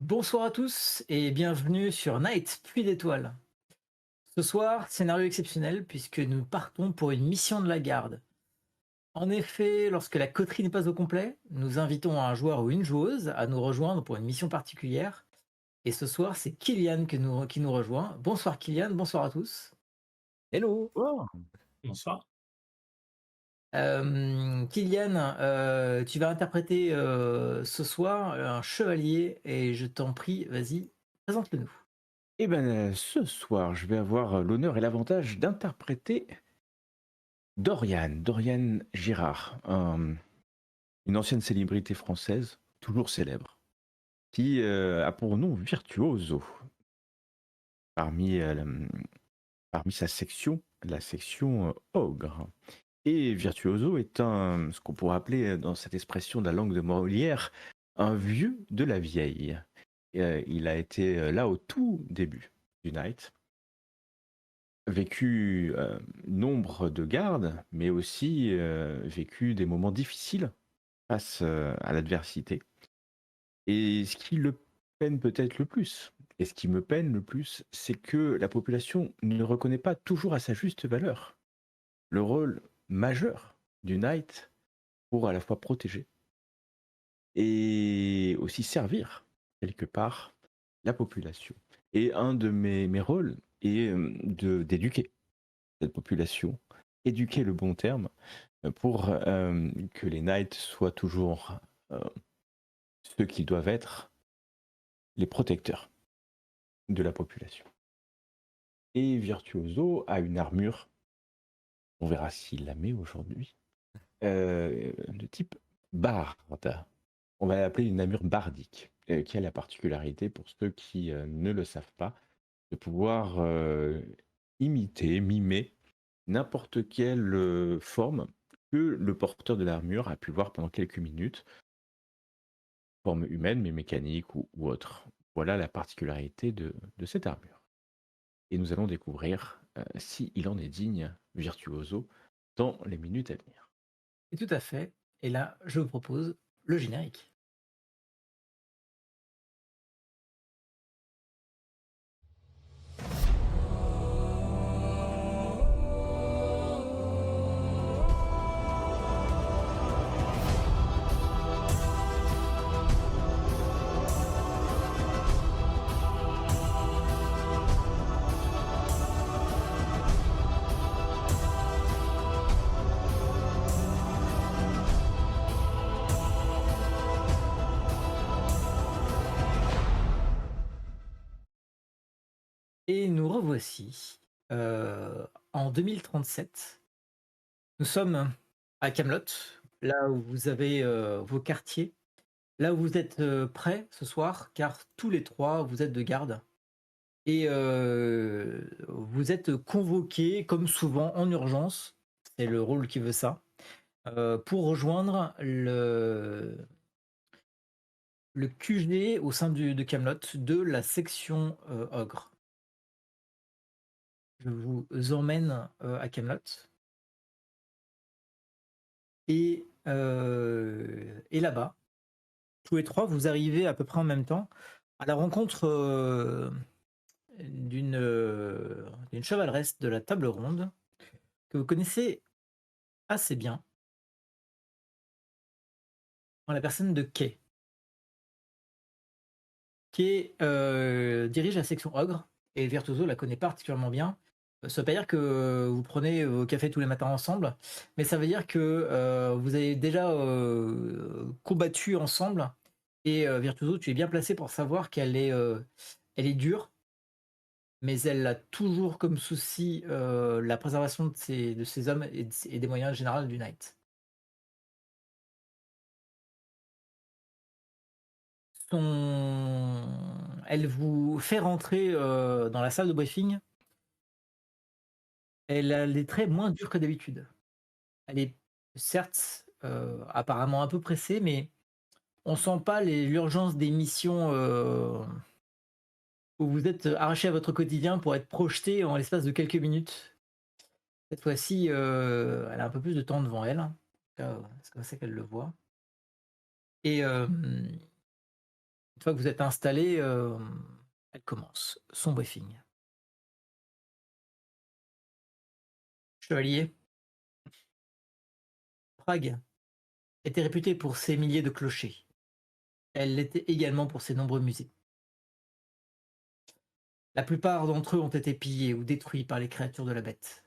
Bonsoir à tous et bienvenue sur Night, Pluie d'étoiles. Ce soir, scénario exceptionnel puisque nous partons pour une mission de la garde. En effet, lorsque la coterie n'est pas au complet, nous invitons un joueur ou une joueuse à nous rejoindre pour une mission particulière. Et ce soir, c'est Kylian qui nous rejoint. Bonsoir Kylian, bonsoir à tous. Hello! Oh! Bonsoir. Kylian, tu vas interpréter ce soir un chevalier et je t'en prie, vas-y, présente-le-nous. Eh ben, ce soir, je vais avoir l'honneur et l'avantage d'interpréter Dorian Girard, une ancienne célébrité française, toujours célèbre, qui a pour nom Virtuoso parmi, parmi sa section, la section ogre. Et Virtuoso est ce qu'on pourrait appeler dans cette expression de la langue de Molière, un vieux de la vieille. Il a été là au tout début du Night, vécu nombre de gardes, mais aussi vécu des moments difficiles face à l'adversité. Et ce qui le peine peut-être le plus, et ce qui me peine le plus, c'est que la population ne reconnaît pas toujours à sa juste valeur le rôle majeur du Knight pour à la fois protéger et aussi servir quelque part la population. Et un de mes rôles est d'éduquer cette population, éduquer le bon terme, pour que les knights soient toujours ceux qu'ils doivent être, les protecteurs de la population. Et Virtuoso a une armure, on verra s'il la met aujourd'hui, de type barde. On va l'appeler une armure bardique, qui a la particularité, pour ceux qui ne le savent pas, de pouvoir imiter, mimer n'importe quelle forme que le porteur de l'armure a pu voir pendant quelques minutes, forme humaine mais mécanique ou autre. Voilà la particularité de cette armure. Et nous allons découvrir si il en est digne, Virtuoso, dans les minutes à venir. Et tout à fait. Et là, je vous propose le générique. Et nous revoici en 2037. Nous sommes à Camelot, là où vous avez vos quartiers, là où vous êtes prêts ce soir, car tous les trois vous êtes de garde et vous êtes convoqués comme souvent en urgence. C'est le rôle qui veut ça, pour rejoindre le QG au sein de Camelot de la section ogre. Je vous emmène à Camelot et là-bas, tous les trois, vous arrivez à peu près en même temps à la rencontre d'une chevaleresse de la table ronde que vous connaissez assez bien, en la personne de Kay. Kay dirige la section ogre et Virtuoso la connaît particulièrement bien. Ça veut pas dire que vous prenez vos cafés tous les matins ensemble, mais ça veut dire que vous avez déjà combattu ensemble et Virtuoso, tu es bien placé pour savoir elle est dure, mais elle a toujours comme souci la préservation de ses hommes et des moyens généraux du Knight. Son... Elle vous fait rentrer dans la salle de briefing. Elle a les traits moins durs que d'habitude. Elle est certes apparemment un peu pressée, mais on sent pas l'urgence des missions où vous êtes arraché à votre quotidien pour être projeté en l'espace de quelques minutes. Cette fois-ci, elle a un peu plus de temps devant elle. En tout cas, c'est comme ça qu'elle le voit. Et Une fois que vous êtes installé, elle commence son briefing. Chevalier, Prague était réputée pour ses milliers de clochers. Elle l'était également pour ses nombreux musées. La plupart d'entre eux ont été pillés ou détruits par les créatures de la bête.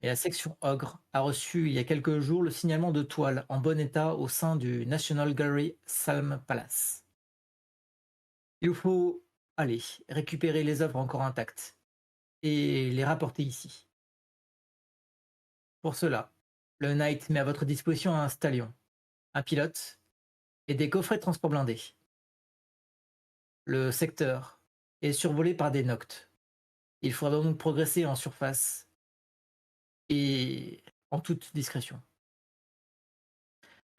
Et la section Ogre a reçu il y a quelques jours le signalement de toiles en bon état au sein du National Gallery Salm Palace. Il vous faut aller récupérer les œuvres encore intactes et les rapporter ici. Pour cela, le Knight met à votre disposition un stallion, un pilote et des coffrets de transport blindés. Le secteur est survolé par des noctes. Il faudra donc progresser en surface et en toute discrétion.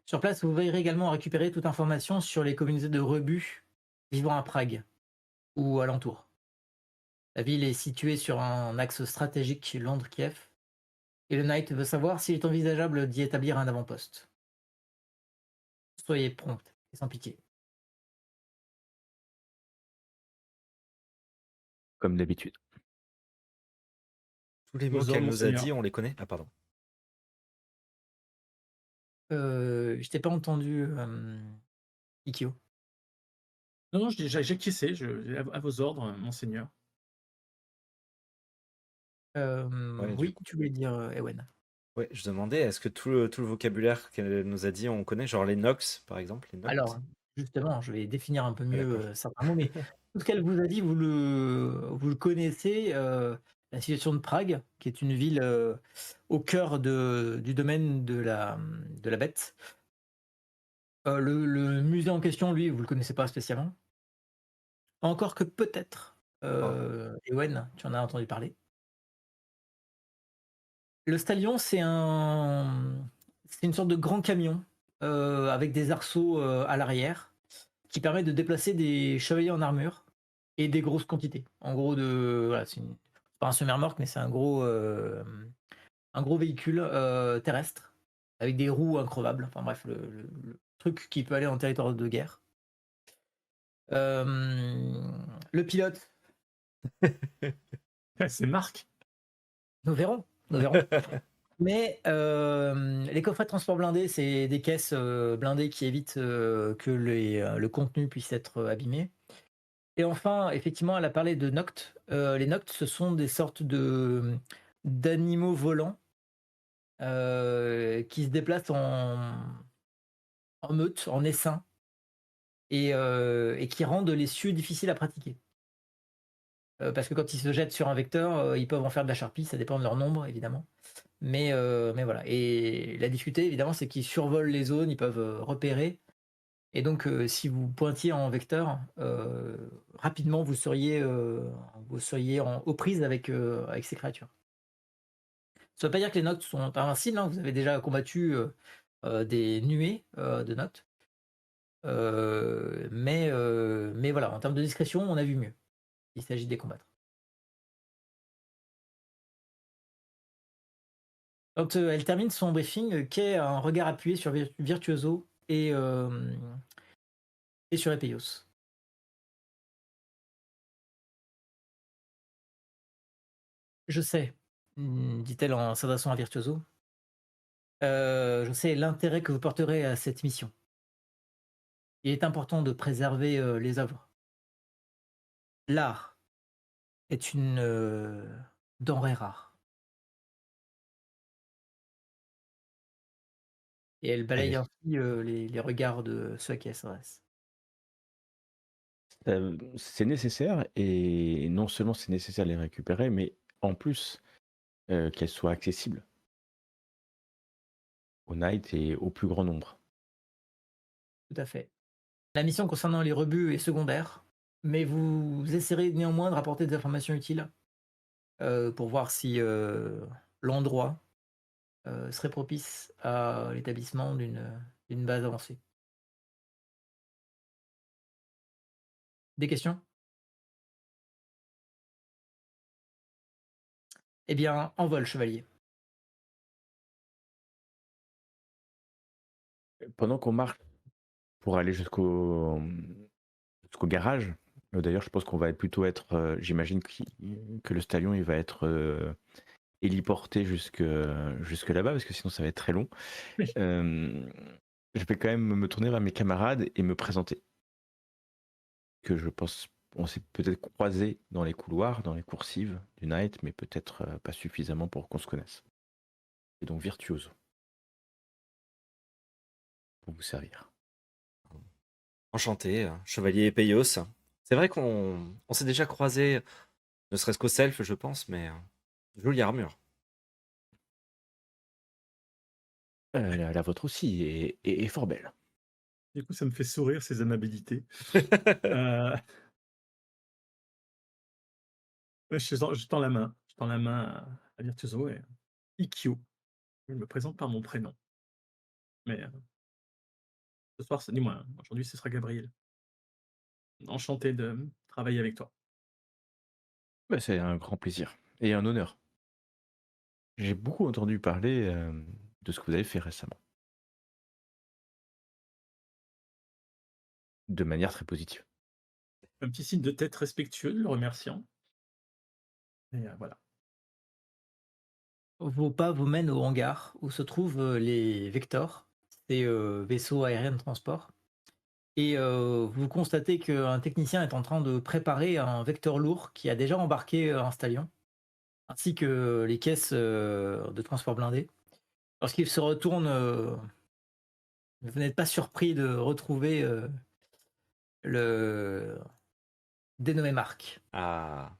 Sur place, vous veillerez également à récupérer toute information sur les communautés de rebus vivant à Prague ou alentour. La ville est située sur un axe stratégique Londres-Kiev et le Knight veut savoir s'il est envisageable d'y établir un avant-poste. Soyez prompt et sans pitié. Comme d'habitude. Tous les mots Vos ordres, qu'elle nous a monseigneur. dit, on les connaît? Ah pardon. Je t'ai pas entendu, Ikio. Non, non, j'ai acquiescé, à vos ordres, monseigneur. Ouais, du Oui, coup. tu voulais dire, Ewen. Ouais, je demandais, est-ce que tout le vocabulaire qu'elle nous a dit, on connaît? Genre les nox, par exemple, les nox? Alors, justement, je vais définir un peu Ah mieux, d'accord. certains mots, mais tout ce qu'elle vous a dit, vous le connaissez, la situation de Prague, qui est une ville, au cœur du domaine de la bête. Le musée en question, lui, vous le connaissez pas spécialement. Encore que peut-être, Oh. Ewen, tu en as entendu parler. Le Stallion, c'est une sorte de grand camion, avec des arceaux, à l'arrière, qui permet de déplacer des chevaliers en armure et des grosses quantités. En gros voilà, c'est pas un semi-remorque, mais c'est un gros véhicule, terrestre avec des roues increvables. Enfin bref, le truc qui peut aller en territoire de guerre. Le pilote, C'est Marc. nous verrons, nous verrons. Mais les coffrets de transport blindés, c'est des caisses, blindées qui évitent, que le contenu puisse être, abîmé. Et enfin, effectivement, elle a parlé de Noctes. Les Noctes, ce sont des sortes d'animaux volants, qui se déplacent en meute, en essaim et qui rendent les cieux difficiles à pratiquer. Parce que quand ils se jettent sur un vecteur, ils peuvent en faire de la charpie, ça dépend de leur nombre évidemment. Mais voilà, et la difficulté évidemment, c'est qu'ils survolent les zones, ils peuvent, repérer et donc si vous pointiez en vecteur, rapidement vous seriez aux prises avec ces créatures. Ça veut pas dire que les Noctes sont invincibles, hein, vous avez déjà combattu, des nuées, de Noctes. Mais voilà, en termes de discrétion, on a vu mieux. Il s'agit de les combattre. Quand, elle termine son briefing, Kay a un regard appuyé sur Virtuoso et sur Epeios. «Je sais», dit-elle en s'adressant à Virtuoso, «je sais l'intérêt que vous porterez à cette mission. Il est important de préserver, les œuvres. L'art est une, denrée rare». Et elle balaye Ouais, ainsi, les regards de ceux à qui elle s'adresse. c'est nécessaire et non seulement c'est nécessaire de les récupérer, mais en plus, qu'elles soient accessibles aux knights et au plus grand nombre. Tout à fait. La mission concernant les rebuts est secondaire, mais vous essaierez néanmoins de rapporter des informations utiles, pour voir si, l'endroit, serait propice à l'établissement d'une base avancée. Des questions? Eh bien, en vol, chevalier. Pendant qu'on marche pour aller jusqu'au garage. D'ailleurs, je pense qu'on va plutôt être. J'imagine que le Stallion il va être héliporté jusque là-bas parce que sinon ça va être très long. Oui. Je vais quand même me tourner vers mes camarades et me présenter. Que je pense, on s'est peut-être croisés dans les couloirs, dans les coursives du Night, mais peut-être pas suffisamment pour qu'on se connaisse. Et donc Virtuoso, pour vous servir. Enchanté, chevalier Payos. C'est vrai qu'on s'est déjà croisés, ne serait-ce qu'au self, je pense, mais jolie armure. La vôtre aussi est fort belle. Du coup, ça me fait sourire ces amabilités. Euh, ouais, je tends la main. Je tends la main à Virtuoso et Ikkyo. Je me présente par mon prénom. Mais ce soir, dis-moi, aujourd'hui, ce sera Gabriel. Enchanté de travailler avec toi. Bah, c'est un grand plaisir et un honneur. J'ai beaucoup entendu parler de ce que vous avez fait récemment. De manière très positive. Un petit signe de tête respectueux, le remerciant. Et voilà. Vos pas vous mènent au hangar où se trouvent les Vectors, ces vaisseaux aériens de transport. Et vous constatez qu'un technicien est en train de préparer un vecteur lourd qui a déjà embarqué un Stallion, ainsi que les caisses de transport blindé. Lorsqu'il se retourne, vous n'êtes pas surpris de retrouver le dénommé Marc. Ah,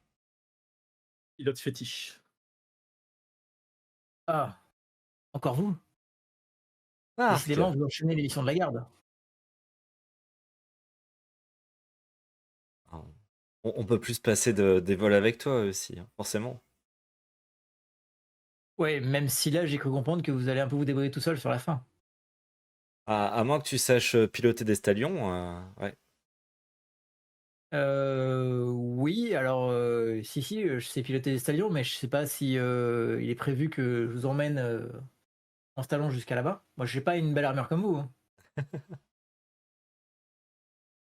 Pilote fétiche. Ah, encore vous? Marc! Décidément, vous enchaînez les missions de la garde. Ah, on peut plus se passer des vols avec toi aussi, hein, forcément. Ouais, même si là, j'ai cru comprendre que vous allez un peu vous débrouiller tout seul sur la fin. À moins que tu saches piloter des stallions, ouais. Oui, alors, si, je sais piloter des Stallions, mais je sais pas si, il est prévu que je vous emmène, en Stallon jusqu'à là-bas. Moi, j'ai pas une belle armure comme vous, hein. De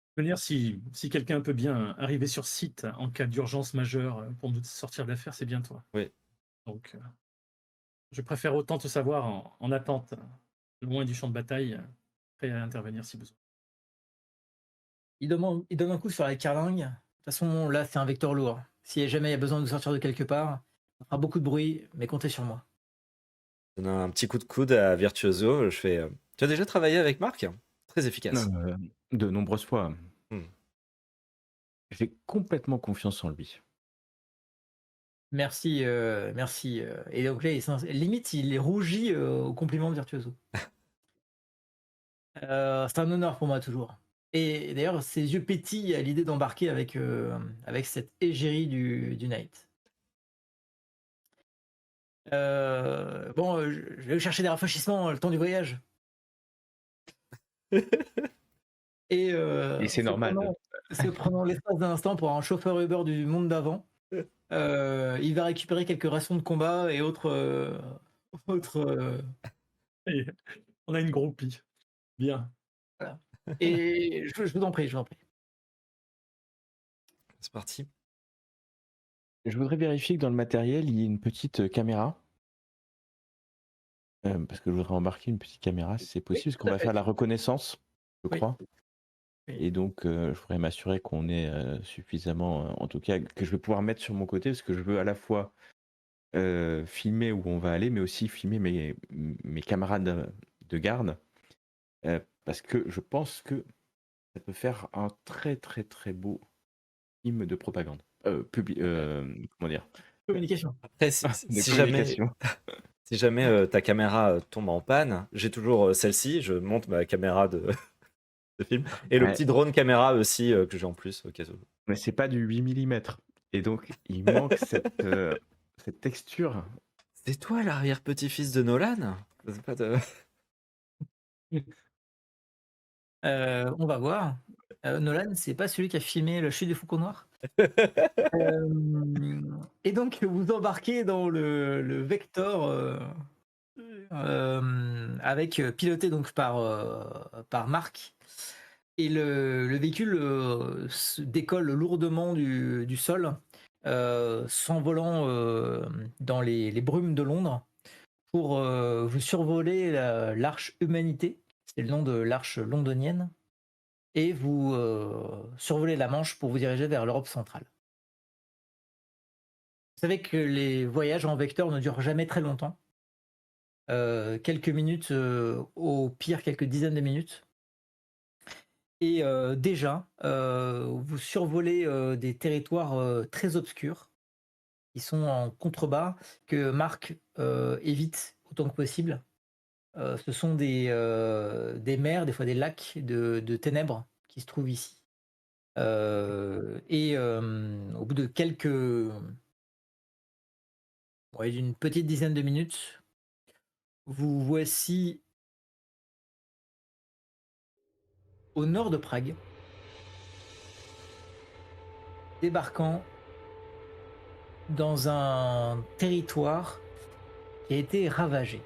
toute manière, si quelqu'un peut bien arriver sur site en cas d'urgence majeure pour nous sortir d'affaire, c'est bien toi. Oui. Donc, je préfère autant te savoir en attente, loin du champ de bataille, prêt à intervenir si besoin. Il donne un coup sur la carlingue. De toute façon, là, c'est un vecteur lourd. Si jamais il y a besoin de sortir de quelque part, ça fera beaucoup de bruit, mais comptez sur moi. Je donne un petit coup de coude à Virtuoso. Je fais. Tu as déjà travaillé avec Marc? Très efficace. De nombreuses fois. Hmm. J'ai complètement confiance en lui. Merci, merci, et donc là, limite, il est rougi, au compliment de Virtuoso. C'est un honneur pour moi toujours. Et d'ailleurs, ses yeux pétillent à l'idée d'embarquer avec, avec cette égérie du Knight. Bon, je vais chercher des rafraîchissements le temps du voyage. Et Et c'est normal. se prenant l'espace d'un instant pour un chauffeur Uber du monde d'avant, il va récupérer quelques rations de combat et autres, autres, Et on a une groupie. Bien. voilà. Et je vous en prie, je vous en prie. C'est parti. Je voudrais vérifier que dans le matériel, il y ait une petite caméra. Parce que je voudrais embarquer une petite caméra si c'est possible, parce tout qu'on à va fait. faire la reconnaissance, je Oui. crois. Oui. Et donc, je voudrais m'assurer qu'on ait suffisamment, en tout cas, que je vais pouvoir mettre sur mon côté, parce que je veux à la fois filmer où on va aller, mais aussi filmer mes camarades de garde, parce que je pense que ça peut faire un très très très beau film de propagande. Comment dire? Communication. Après, De si jamais, communication. si jamais ta caméra tombe en panne, j'ai toujours celle-ci. Je monte ma caméra de film. Et le Ouais, petit drone caméra aussi que j'ai en plus au cas où. mais c'est pas du 8 mm. Et donc, il manque cette texture. C'est toi l'arrière-petit-fils de Nolan? C'est pas de... On va voir. Nolan, c'est pas celui qui a filmé La Chute du Faucon Noir? Et donc vous embarquez dans le Vector, avec piloté donc par Marc. Et le véhicule se décolle lourdement du sol, s'envolant dans les brumes de Londres pour vous survoler l'Arche Humanité, c'est le nom de l'arche londonienne, et vous survoler la Manche pour vous diriger vers l'Europe centrale. Vous savez que les voyages en vecteur ne durent jamais très longtemps, quelques minutes, au pire quelques dizaines de minutes. Et déjà, vous survolez des territoires très obscurs qui sont en contrebas que Marc évite autant que possible. Ce sont des mers, des fois des lacs de ténèbres qui se trouvent ici. Et au bout de ouais, d'une petite dizaine de minutes, vous voici au nord de Prague, débarquant dans un territoire qui a été ravagé.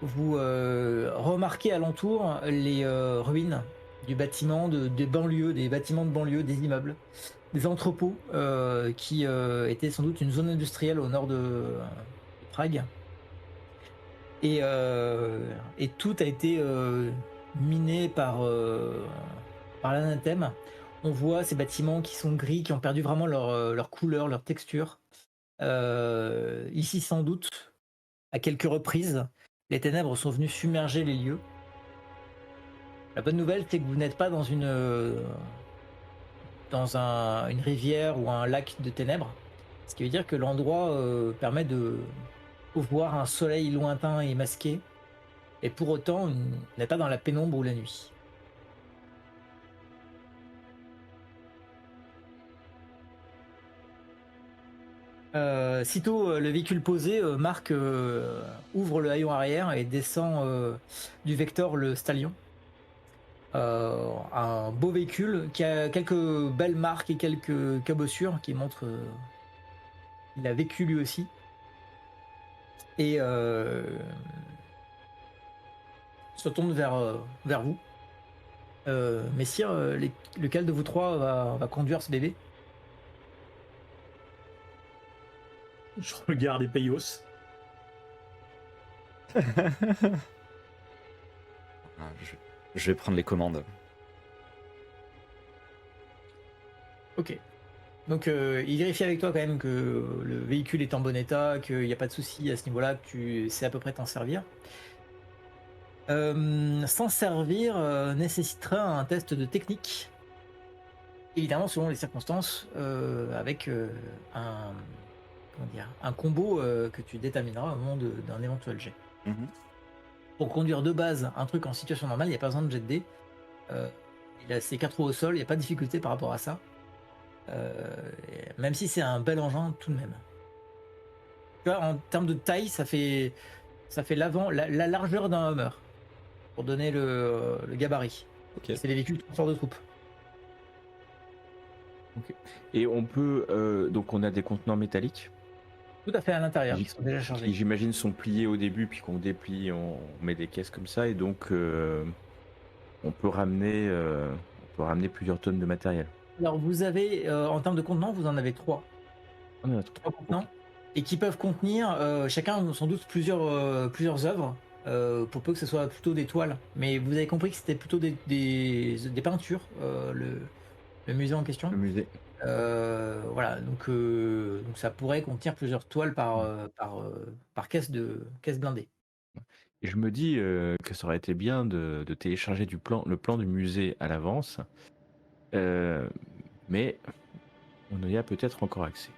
Vous remarquez alentour les ruines du bâtiment des banlieues, des bâtiments de banlieue, des immeubles, des entrepôts qui étaient sans doute une zone industrielle au nord de Prague. Et tout a été miné par l'anathème. On voit ces bâtiments qui sont gris, qui ont perdu vraiment leur couleur, leur texture. Ici, sans doute, à quelques reprises, les ténèbres sont venues submerger les lieux. La bonne nouvelle, c'est que vous n'êtes pas dans une rivière ou un lac de ténèbres, ce qui veut dire que l'endroit permet de voir un soleil lointain et masqué, et pour autant, on n'est pas dans la pénombre ou la nuit. Sitôt le véhicule posé, Marc ouvre le haillon arrière et descend du Vector le Stallion. Un beau véhicule qui a quelques belles marques et quelques cabossures qui montrent qu'il a vécu lui aussi. Et se tourne vers vous. Messire, lequel de vous trois va conduire ce bébé? Je regarde Epeios. Ah, je vais prendre les commandes. Ok. Donc il vérifie avec toi quand même que le véhicule est en bon état, qu'il n'y a pas de souci à ce niveau-là, que tu sais à peu près t'en servir. S'en servir nécessitera un test de technique, évidemment selon les circonstances, avec un combo que tu détermineras au moment d'un éventuel jet. Mhm. Pour conduire de base un truc en situation normale, il n'y a pas besoin de jet de dés. Il a ses 4 roues au sol, il n'y a pas de difficulté par rapport à ça. Même si c'est un bel engin tout de même. Tu vois, en termes de taille, ça fait la largeur d'un Hummer, pour donner le gabarit. Ok. C'est les véhicules de transport de troupes. Et on peut. Donc, on a des contenants métalliques Tout à fait à l'intérieur, qui sont déjà qui, chargés. j'imagine, sont pliés au début, puis qu'on déplie, on met des caisses comme ça, et donc on peut ramener plusieurs tonnes de matériel. Alors vous avez, en termes de contenants, vous en avez 3. On en a 3 contenants, et qui peuvent contenir chacun sans doute plusieurs œuvres, pour peu que ce soit plutôt des toiles. Mais vous avez compris que c'était plutôt des peintures, le musée en question. Le musée. Voilà, donc ça pourrait contenir plusieurs toiles par caisse blindée. Et je me dis que ça aurait été bien de télécharger le plan du musée à l'avance, mais on y a peut-être encore accès.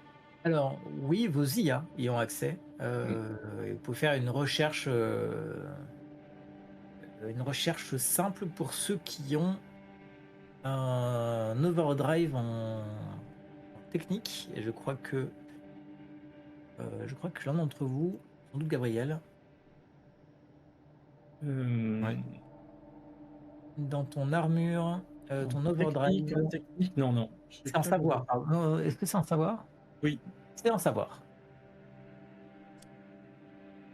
Alors oui, vos IA y ont accès. Vous pouvez faire une recherche simple pour ceux qui ont un overdrive en technique. Et je crois que l'un d'entre vous, sans doute Gabriel, Ouais. dans ton armure, ton overdrive, Technique, non. c'est en savoir. pardon. Est-ce que c'est en savoir? Oui. C'est en savoir.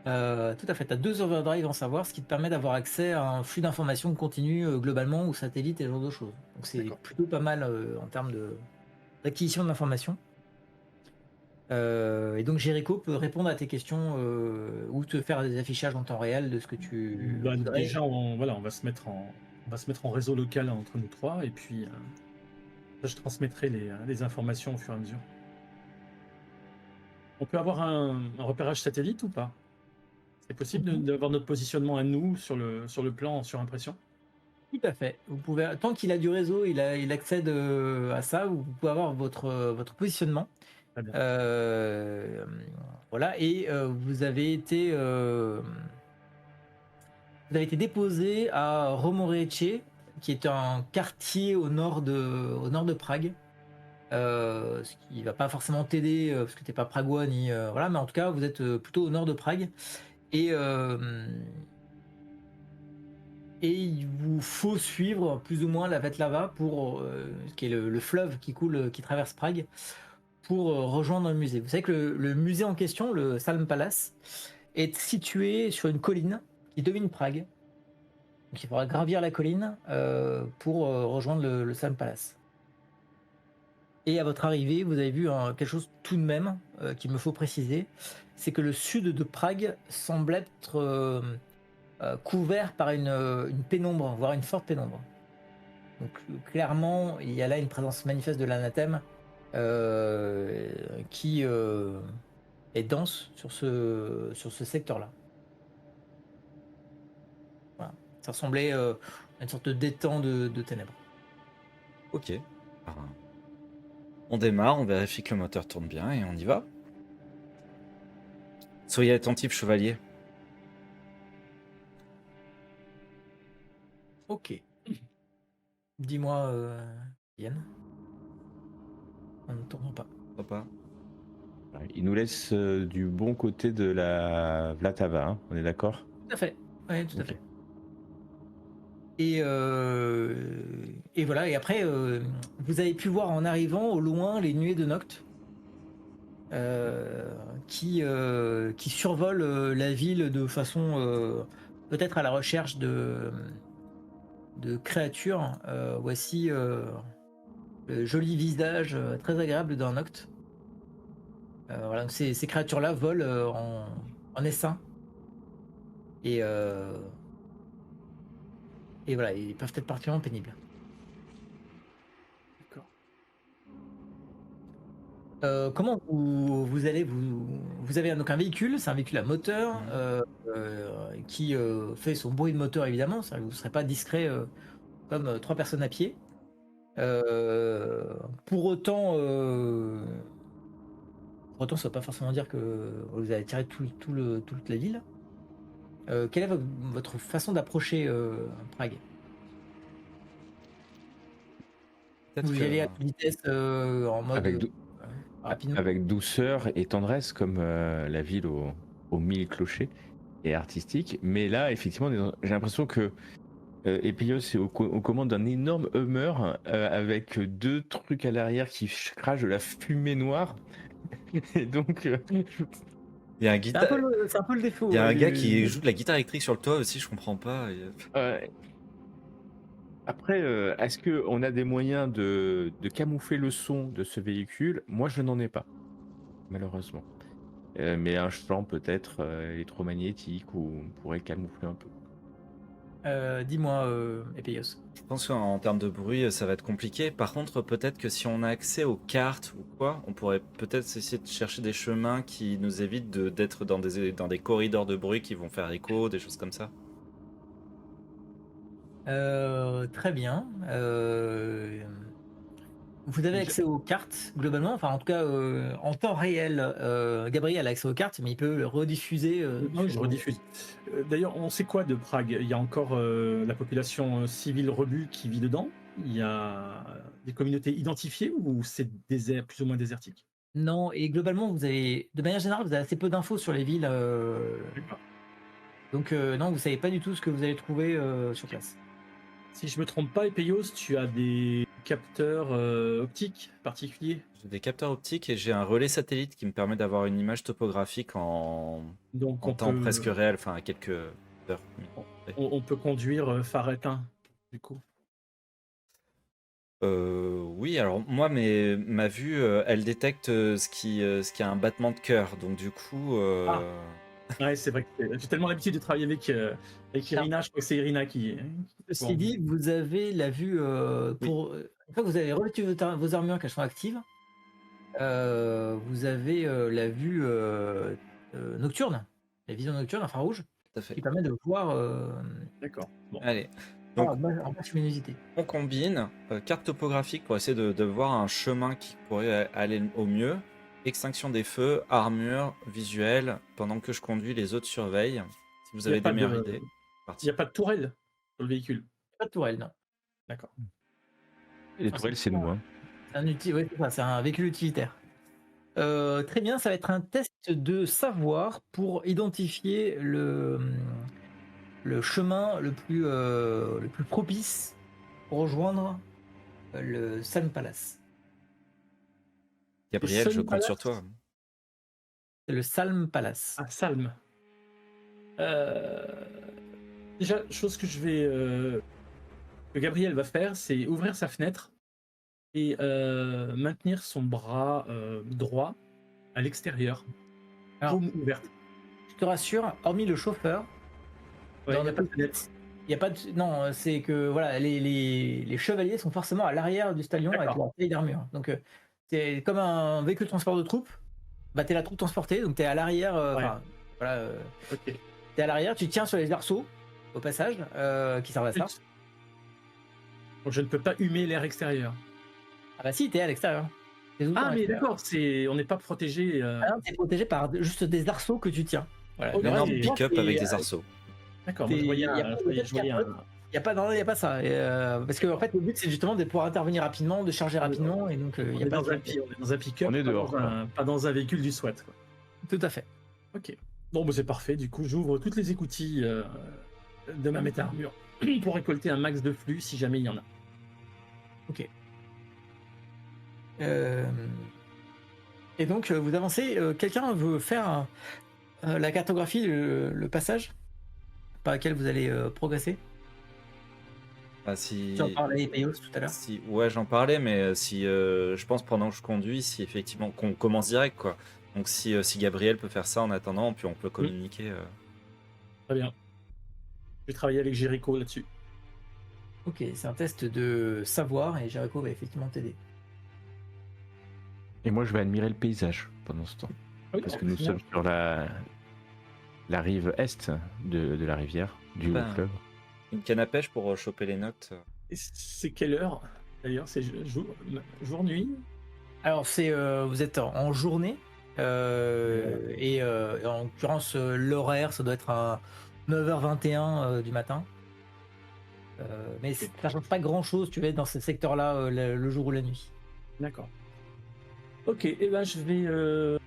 Tout à fait, tu as 2 overdrive en savoir, ce qui te permet d'avoir accès à un flux d'informations continu, globalement, ou satellite et ce genre de choses. Donc c'est D'accord. plutôt pas mal, en termes d'acquisition de l'information. Et donc Jericho peut répondre à tes questions, ou te faire des affichages en temps réel de ce que tu Bah, voudrais. déjà, voilà, on va se mettre en réseau local entre nous trois, et puis je transmettrai les informations au fur et à mesure. On peut avoir un repérage satellite ou pas? C'est possible Mmh. d'avoir notre positionnement à nous sur le plan sur impression? Tout à fait. Vous pouvez tant qu'il a du réseau, il accède, à ça, vous pouvez avoir votre positionnement. Très bien. Hem, voilà et vous avez été déposé à Romoreche, qui est un quartier au nord de Prague. Ce qui va pas forcément t'aider, parce que tu es pas pragois ni, voilà, mais en tout cas, vous êtes, plutôt au nord de Prague et il vous faut suivre plus ou moins la Vetlava pour, qui est le fleuve qui coule, qui traverse Prague, pour, rejoindre le musée. Vous savez que le musée en question, le Salm Palace, est situé sur une colline qui domine Prague. Donc il faudra gravir la colline, pour, rejoindre le Salm Palace. Et à votre arrivée, vous avez vu quelque chose tout de même, qu'il me faut préciser, c'est que le sud de Prague semble être, couvert par une pénombre, voire une forte pénombre. Donc clairement, il y a là une présence manifeste de l'anathème, qui, est dense sur ce secteur-là. Voilà. Ça ressemblait, à une sorte d'étang de ténèbres. Ok. Ben, on démarre, on vérifie que le moteur tourne bien et on y va. Soyez attentifs, chevalier. OK. Dis-moi, Yann? On ne tourne pas. Papa. Ouais, il nous laisse du bon côté de la Vlatava, hein, on est d'accord? Tout à fait. Oui, tout à Ok. fait. Et voilà et après, vous avez pu voir en arrivant au loin les nuées de Noct, heu, qui survolent, la ville de façon, peut-être à la recherche de créatures. Voici, le joli visage, très agréable d'un Noct. Voilà, donc ces créatures-là volent, en essaim et heu et voilà, ils peuvent être particulièrement pénibles. D'accord. Comment vous allez vous avez donc un véhicule, c'est un véhicule à moteur, Mhm. qui, fait son bruit de moteur évidemment, ça vous ne serez pas discret, comme, 3 personnes à pied. Pour autant, ça ne veut pas forcément dire que vous allez tirer toute la ville. Quelle est votre façon d'approcher, Prague? Peut-être Vous y que. allez à toute vitesse, en mode, Avec, rapido? avec douceur et tendresse, comme la ville aux 1000 clochers et artistique. Mais là, effectivement, j'ai l'impression que Epilios est aux commandes d'un énorme Hummer avec deux trucs à l'arrière qui crachent de la fumée noire. Et donc, Il y a un C'est un guitare. peu le Il y défaut, a un gars qui du joue de la guitare électrique sur le toit aussi, je comprends pas. euh, après, est-ce qu'on a des moyens de camoufler le son de ce véhicule? Moi, je n'en ai pas, malheureusement. Mais un chant peut-être électromagnétique ou on pourrait camoufler un peu. Dis-moi, Epeios. Je pense qu'en termes de bruit, ça va être compliqué. Par contre, peut-être que si on a accès aux cartes ou quoi, on pourrait peut-être essayer de chercher des chemins qui nous évitent d'être dans des corridors de bruit qui vont faire écho, des choses comme ça. Très bien. Vous avez J'ai- accès aux cartes globalement, enfin en tout cas, en temps réel, Gabriel a accès aux cartes, mais il peut le rediffuser, Non, sur je vos. rediffuse. D'ailleurs, on sait quoi de Prague? Il y a encore la population civile rebue qui vit dedans? Il y a des communautés identifiées ou c'est désert, plus ou moins désertique? Non et globalement vous avez de manière générale, vous avez assez peu d'infos sur les villes, D'accord. donc non, vous savez pas du tout ce que vous allez trouver, sur Ok. place. Si je me trompe pas, Epeios, tu as des capteurs optiques particuliers. J'ai des capteurs optiques et j'ai un relais satellite qui me permet d'avoir une image topographique Donc en temps presque réel, enfin à quelques heures. on peut conduire phare éteint, du coup. Oui, alors moi, ma vue, elle détecte ce qui a un battement de cœur. Donc du coup, Ah. Ouais, c'est vrai que j'ai tellement l'habitude de travailler avec Irina, je crois que c'est Irina qui Ceci dit, vous avez la vue pour une fois que vous avez revêtu vos armures qu'elles sont actives, vous avez la vue nocturne, la vision nocturne infrarouge, tout à fait. qui permet de voir D'accord. Bon. Allez, en donc basse luminosité. on combine carte topographique pour essayer de voir un chemin qui pourrait aller au mieux. Extinction des feux, armure, visuel. Pendant que je conduis, les autres surveillent. Si vous Il y a avez des pas meilleures de- idées, Il parti. n'y a pas de tourelle sur le véhicule. Pas de tourelle, non. D'accord. Et les Ah, tourelles, c'est nous. Hein. C'est ouais, c'est ça, c'est un véhicule utilitaire. Très bien, ça va être un test de savoir pour identifier le chemin le plus propice pour rejoindre le Sun Palace. Gabriel, Sun je compte sur Palace. toi. C'est le Salm Palace. Ah, Salm. Déjà, chose que que Gabriel va faire, c'est ouvrir sa fenêtre et maintenir son bras droit à l'extérieur. Alors, Paume ouverte. je te rassure, hormis le chauffeur, Ouais, dans il y a le pas de cockpit, fenêtre. il y a pas de. Non, c'est que voilà, les chevaliers sont forcément à l'arrière du stallion avec D'accord. leur taille d'armure. Donc, c'est comme un véhicule de transport de troupes. Bah, t'es la troupe transportée, donc t'es à l'arrière. Ouais. Enfin, voilà. Ok. T'es à l'arrière, tu tiens sur les arceaux, au passage, qui servent à ça. Donc je ne peux pas humer l'air extérieur. Ah bah si, t'es à l'extérieur. T'es tout le temps Ah, à mais l'extérieur. d'accord, on n'est pas protégé. Ah non, t'es protégé par juste des arceaux que tu tiens. Voilà. Ok. Le Un reste énorme du temps, pick-up avec des arceaux. D'accord, moi je voyais y a pas de je voyais un. Il n'y a pas ça. Parce que en fait, le but, c'est justement de pouvoir intervenir rapidement, de charger rapidement. Et donc, il On n'y a est pas dans de. un on est dans un pick-up, On est pas dehors, dans pas dans un véhicule du SWAT, quoi. Tout à fait. Ok. Bon, bah, c'est parfait. Du coup, j'ouvre toutes les écoutilles de ma méta-armure pour récolter un max de flux si jamais il y en a. Ok. Et donc, vous avancez. Quelqu'un veut faire la cartographie, le passage par lequel vous allez progresser. Ah, si... J'en parlais avec Payos tout à l'heure. Ouais, j'en parlais, mais si je pense pendant que je conduis, si effectivement qu'on commence direct, quoi. Donc si Gabriel peut faire ça en attendant, puis on peut communiquer. Très bien. Je vais travailler avec Jericho là-dessus. Ok, c'est un test de savoir et Jericho va effectivement t'aider. Et moi, je vais admirer le paysage pendant ce temps. Parce que nous sommes sur la rive est de la rivière, du Ben, fleuve. Une canne à pêche pour choper les notes. Et c'est quelle heure d'ailleurs? C'est jour-nuit? Alors vous êtes en journée et en l'occurrence l'horaire ça doit être à 9h21 du matin. Mais ça change pas grand chose, tu vas dans ce secteur-là le jour ou la nuit. D'accord. Ok, et ben je vais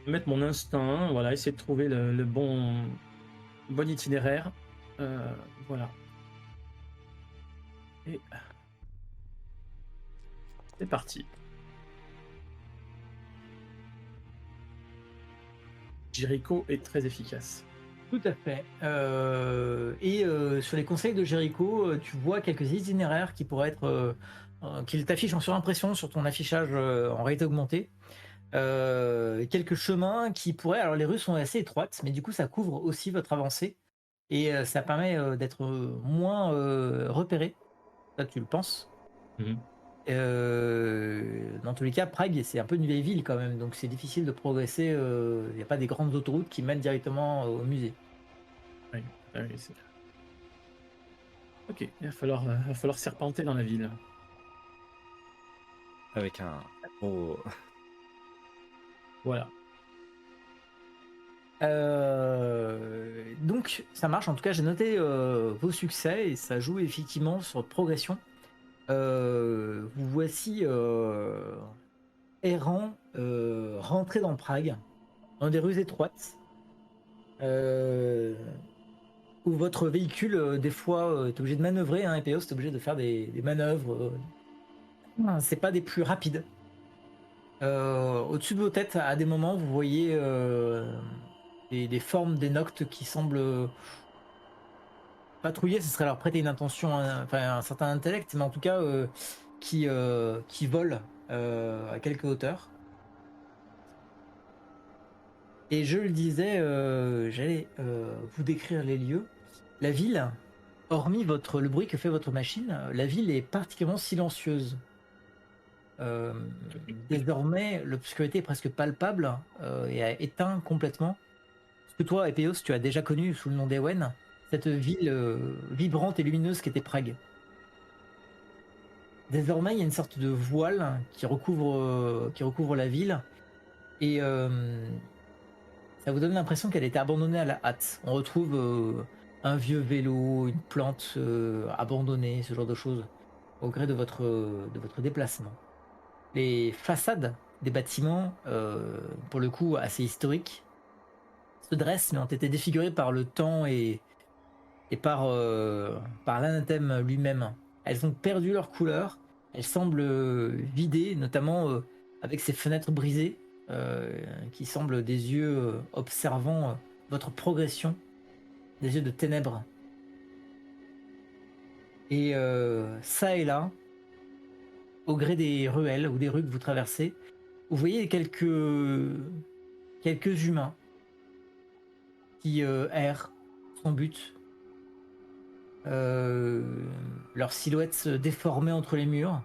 mettre mon instinct, voilà, essayer de trouver le bon itinéraire. Voilà. Et c'est parti. Jericho est très efficace. Tout à fait. Et sur les conseils de Jericho, tu vois quelques itinéraires qui pourraient être qu'il t'affiche en surimpression sur ton affichage en réalité augmentée. Quelques chemins qui pourraient. Alors les rues sont assez étroites, mais du coup ça couvre aussi votre avancée et ça permet d'être moins repéré. Ça, tu le penses. Mhm. Dans tous les cas, Prague, c'est un peu une vieille ville quand même, donc c'est difficile de progresser. Il n'y a pas des grandes autoroutes qui mènent directement au musée. Oui, c'est clair. Ok, il va falloir serpenter dans la ville. Avec un gros... Voilà. Donc ça marche, en tout cas j'ai noté vos succès et ça joue effectivement sur votre progression. Vous voici errant, rentré dans Prague, dans des rues étroites, où votre véhicule, des fois, est obligé de manœuvrer, hein, EPO, c'est obligé de faire des manœuvres C'est pas des plus rapides. Au-dessus de vos têtes, à des moments, vous voyez des formes, des noctes qui semblent patrouiller. Ce serait leur prêter une intention, enfin un certain intellect, mais en tout cas qui volent à quelques hauteurs. Et je le disais, j'allais vous décrire les lieux. La ville, hormis le bruit que fait votre machine, la ville est particulièrement silencieuse. Euh, Désormais, l'obscurité est presque palpable et a éteint complètement. Ce que toi, Epéos, tu as déjà connu sous le nom d'Ewen, cette ville vibrante et lumineuse qui était Prague. Désormais, il y a une sorte de voile qui recouvre la ville et ça vous donne l'impression qu'elle a été abandonnée à la hâte. On retrouve un vieux vélo, une plante abandonnée, ce genre de choses, au gré de votre déplacement. Les façades des bâtiments, pour le coup assez historiques, se dressent mais ont été défigurées par le temps et par l'anathème lui-même. Elles ont perdu leur couleur, elles semblent vidées, notamment avec ces fenêtres brisées qui semblent des yeux observant votre progression, des yeux de ténèbres. Et ça et là, au gré des ruelles ou des rues que vous traversez, vous voyez quelques humains qui errent sans but, leurs silhouettes se déformaient entre les murs.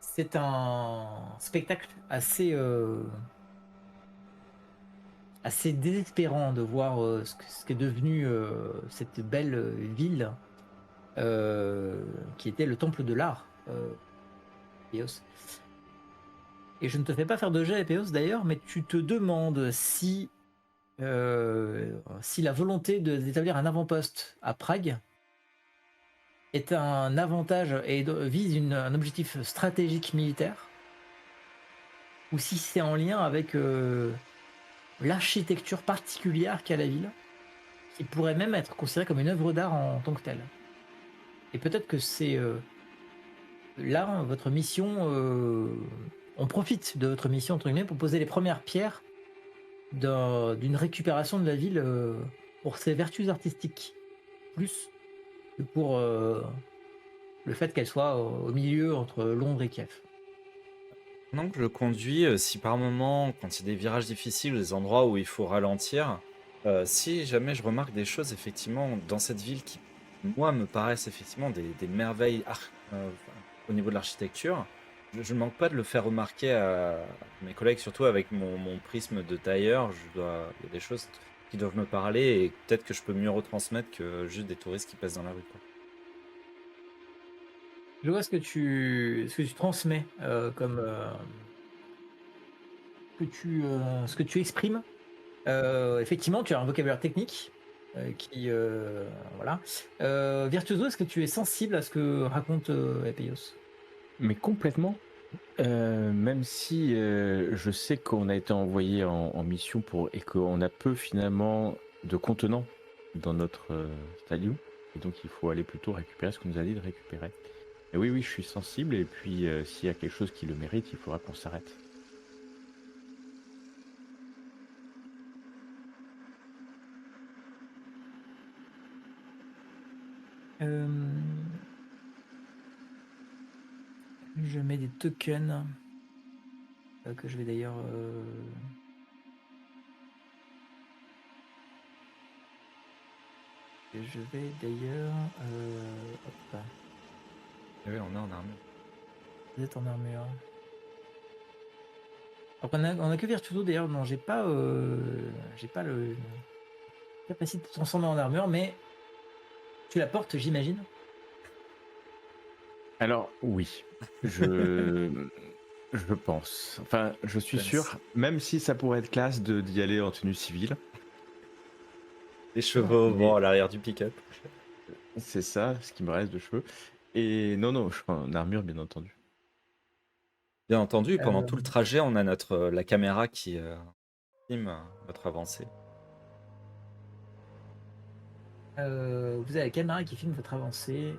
C'est un spectacle assez désespérant de voir ce qu'est devenu cette belle ville qui était le temple de l'art, Eos. Et je ne te fais pas faire de jet, Eos d'ailleurs, mais tu te demandes si la volonté d'établir un avant-poste à Prague est un avantage et vise un objectif stratégique militaire, ou si c'est en lien avec l'architecture particulière qu'a la ville, qui pourrait même être considérée comme une œuvre d'art en tant que telle. Et peut-être que c'est là votre mission, on profite de votre mission entre guillemets pour poser les premières pierres d'une récupération de la ville pour ses vertus artistiques, plus que pour le fait qu'elle soit au milieu entre Londres et Kiev. Pendant que je conduis, si par moment, quand il y a des virages difficiles, des endroits où il faut ralentir, si jamais je remarque des choses effectivement dans cette ville qui, moi, me paraissent effectivement des merveilles au niveau de l'architecture, je ne manque pas de le faire remarquer à mes collègues, surtout avec mon prisme de tailleur. Il y a des choses qui doivent me parler et peut-être que je peux mieux retransmettre que juste des touristes qui passent dans la rue, quoi. Je vois ce que tu transmets comme ce que tu exprimes. Effectivement, tu as un vocabulaire technique qui voilà. Virtuoso, est-ce que tu es sensible à ce que raconte Epeios? Mais complètement. Même si je sais qu'on a été envoyé en mission et qu'on a peu finalement de contenants dans notre stadium, et donc il faut aller plutôt récupérer ce qu'on nous a dit de récupérer. Et oui, je suis sensible, et puis s'il y a quelque chose qui le mérite, il faudra qu'on s'arrête. Je mets des tokens que je vais d'ailleurs hop. Et oui, on est en armure. Vous êtes en armure. Alors on a que Virtuoso d'ailleurs, non, j'ai pas le capacité de transformer en armure, mais tu la portes, j'imagine. Alors oui, je pense. Enfin, je suis sûr, même si ça pourrait être classe d'y aller en tenue civile. Les cheveux au vent à l'arrière du pick-up. C'est ça, ce qui me reste de cheveux. Et non, je suis en armure, bien entendu. Bien entendu, pendant tout le trajet, on a la caméra qui filme votre avancée. Vous avez la caméra qui filme votre avancée.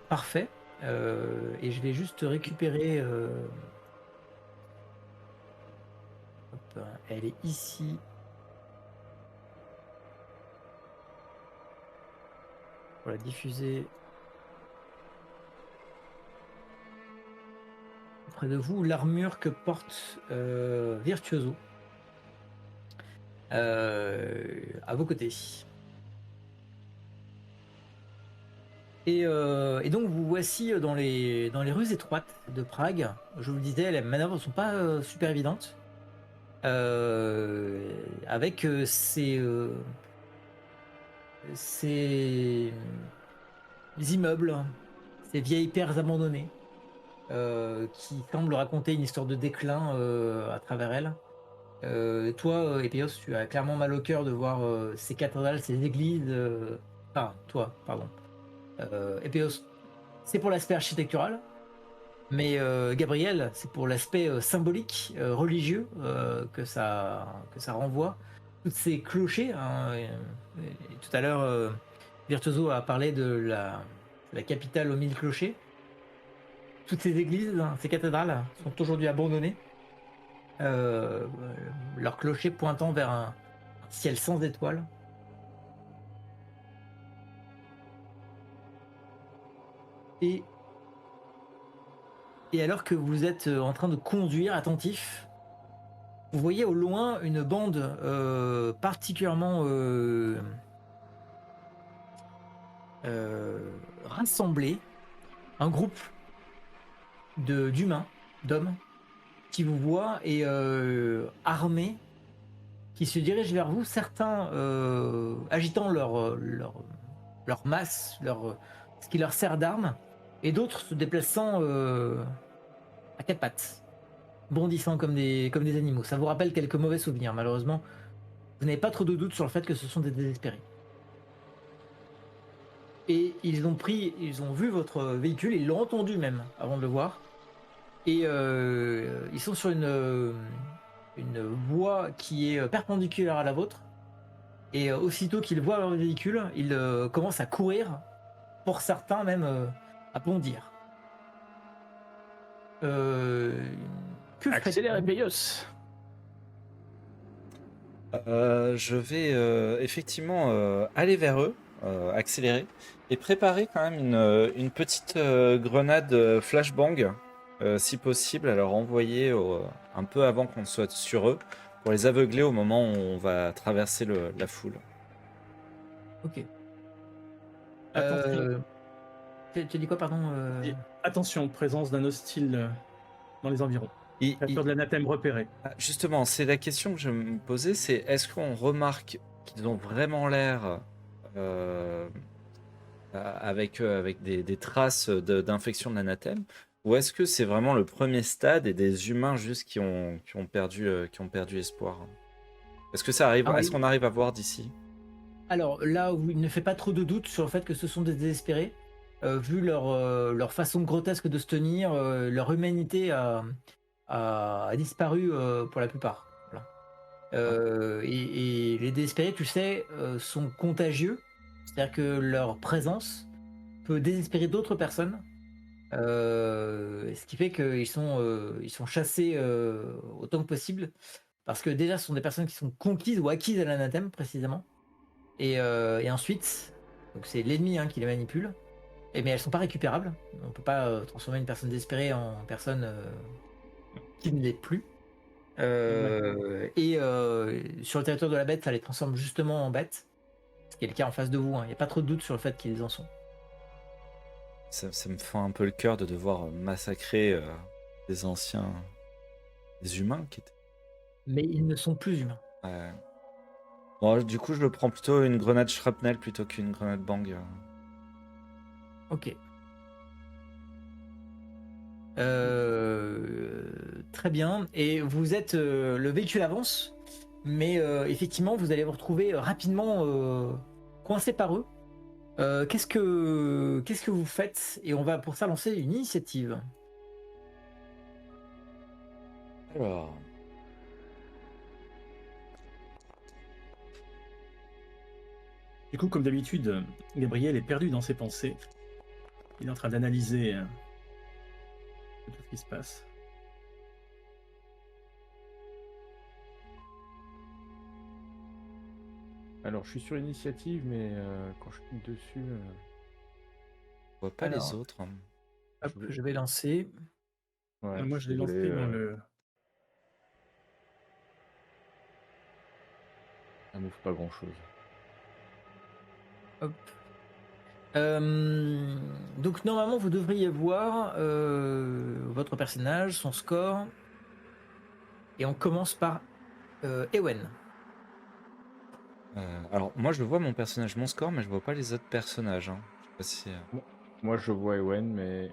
Parfait. Et je vais juste récupérer. Hop, elle est ici. Pour la diffuser près de vous. L'armure que porte Virtuoso. À vos côtés. Et donc vous voici dans les rues étroites de Prague. Je vous le disais, les manœuvres ne sont pas super évidentes. Avec ces immeubles, ces vieilles pierres abandonnées, qui semblent raconter une histoire de déclin à travers elles. Toi, Epéos, tu as clairement mal au cœur de voir ces cathédrales, ces églises. Enfin, toi, pardon. Epéos, c'est pour l'aspect architectural, mais Gabriel, c'est pour l'aspect symbolique, religieux que ça renvoie. Toutes ces clochers, hein, et tout à l'heure, Virtuoso a parlé de la capitale aux 1000 clochers. Toutes ces églises, hein, ces cathédrales sont aujourd'hui abandonnées, euh, leurs clochers pointant vers un ciel sans étoiles. Et, et alors que vous êtes en train de conduire attentif, vous voyez au loin une bande particulièrement rassemblée, un groupe d'humains, d'hommes, qui vous voient et armés, qui se dirigent vers vous, certains agitant leur masse, ce qui leur sert d'arme, et d'autres se déplaçant à quatre pattes, bondissant comme des animaux. Ça vous rappelle quelques mauvais souvenirs, malheureusement. Vous n'avez pas trop de doute sur le fait que ce sont des désespérés. Et ils ont vu votre véhicule, ils l'ont entendu même avant de le voir. Et ils sont sur une voie qui est perpendiculaire à la vôtre. Et aussitôt qu'ils voient leur véhicule, ils commencent à courir, pour certains même à bondir. Que Accélère, faites-vous? Epéos. Je vais effectivement aller vers eux, accélérer, et préparer quand même une petite grenade flashbang, si possible, à leur envoyer un peu avant qu'on soit sur eux, pour les aveugler au moment où on va traverser la foule. Ok. Attention, Tu as dit quoi, pardon attention, présence d'un hostile dans les environs. Il- Créature il- de l'anathème repérée. Justement, c'est la question que je me posais, c'est est-ce qu'on remarque qu'ils ont vraiment l'air euh, avec des traces d'infection de l'anathème, ou est-ce que c'est vraiment le premier stade et des humains juste qui ont perdu espoir? Est-ce que ça arrive, Alors, est-ce qu'on arrive à voir d'ici? alors, là où il ne fait pas trop de doute sur le fait que ce sont des désespérés, vu leur façon grotesque de se tenir, leur humanité a disparu pour la plupart. Voilà. Et les désespérés, tu sais, sont contagieux, c'est-à-dire que leur présence peut désespérer d'autres personnes, ce qui fait ils sont chassés autant que possible, parce que déjà ce sont des personnes qui sont conquises ou acquises à l'anathème précisément, et ensuite, donc c'est l'ennemi qui les manipule, mais elles sont pas récupérables, on peut pas transformer une personne désespérée en personne qui ne l'est plus. Et sur le territoire de la bête, ça les transforme justement en bêtes, ce qui est le cas en face de vous. Il n'y a pas trop de doute sur le fait qu'ils en sont. Ça me fend un peu le cœur de devoir massacrer des anciens, des humains qui étaient. Mais ils ne sont plus humains. Ouais. Bon, du coup, je le prends plutôt une grenade shrapnel plutôt qu'une grenade bang. Ok. Très bien. Et vous êtes, le véhicule avance, mais effectivement, vous allez vous retrouver rapidement coincé par eux. Qu'est-ce que vous faites? Et on va pour ça lancer une initiative. Alors. Du coup, comme d'habitude, Gabriel est perdu dans ses pensées. Il est en train d'analyser tout ce qui se passe. Alors, je suis sur initiative, mais quand je clique dessus, Je vois pas les Alors, autres. hop, je vais- je vais lancer. ouais, Moi, je l'ai lancé désolé, dans le... ça m'ouvre pas grand-chose. Hop. Donc normalement vous devriez voir votre personnage, son score, et on commence par Ewen. Alors, moi, je vois mon personnage, mon score, mais je vois pas les autres personnages. Hein. Je sais pas si, Moi, je vois Ewen, mais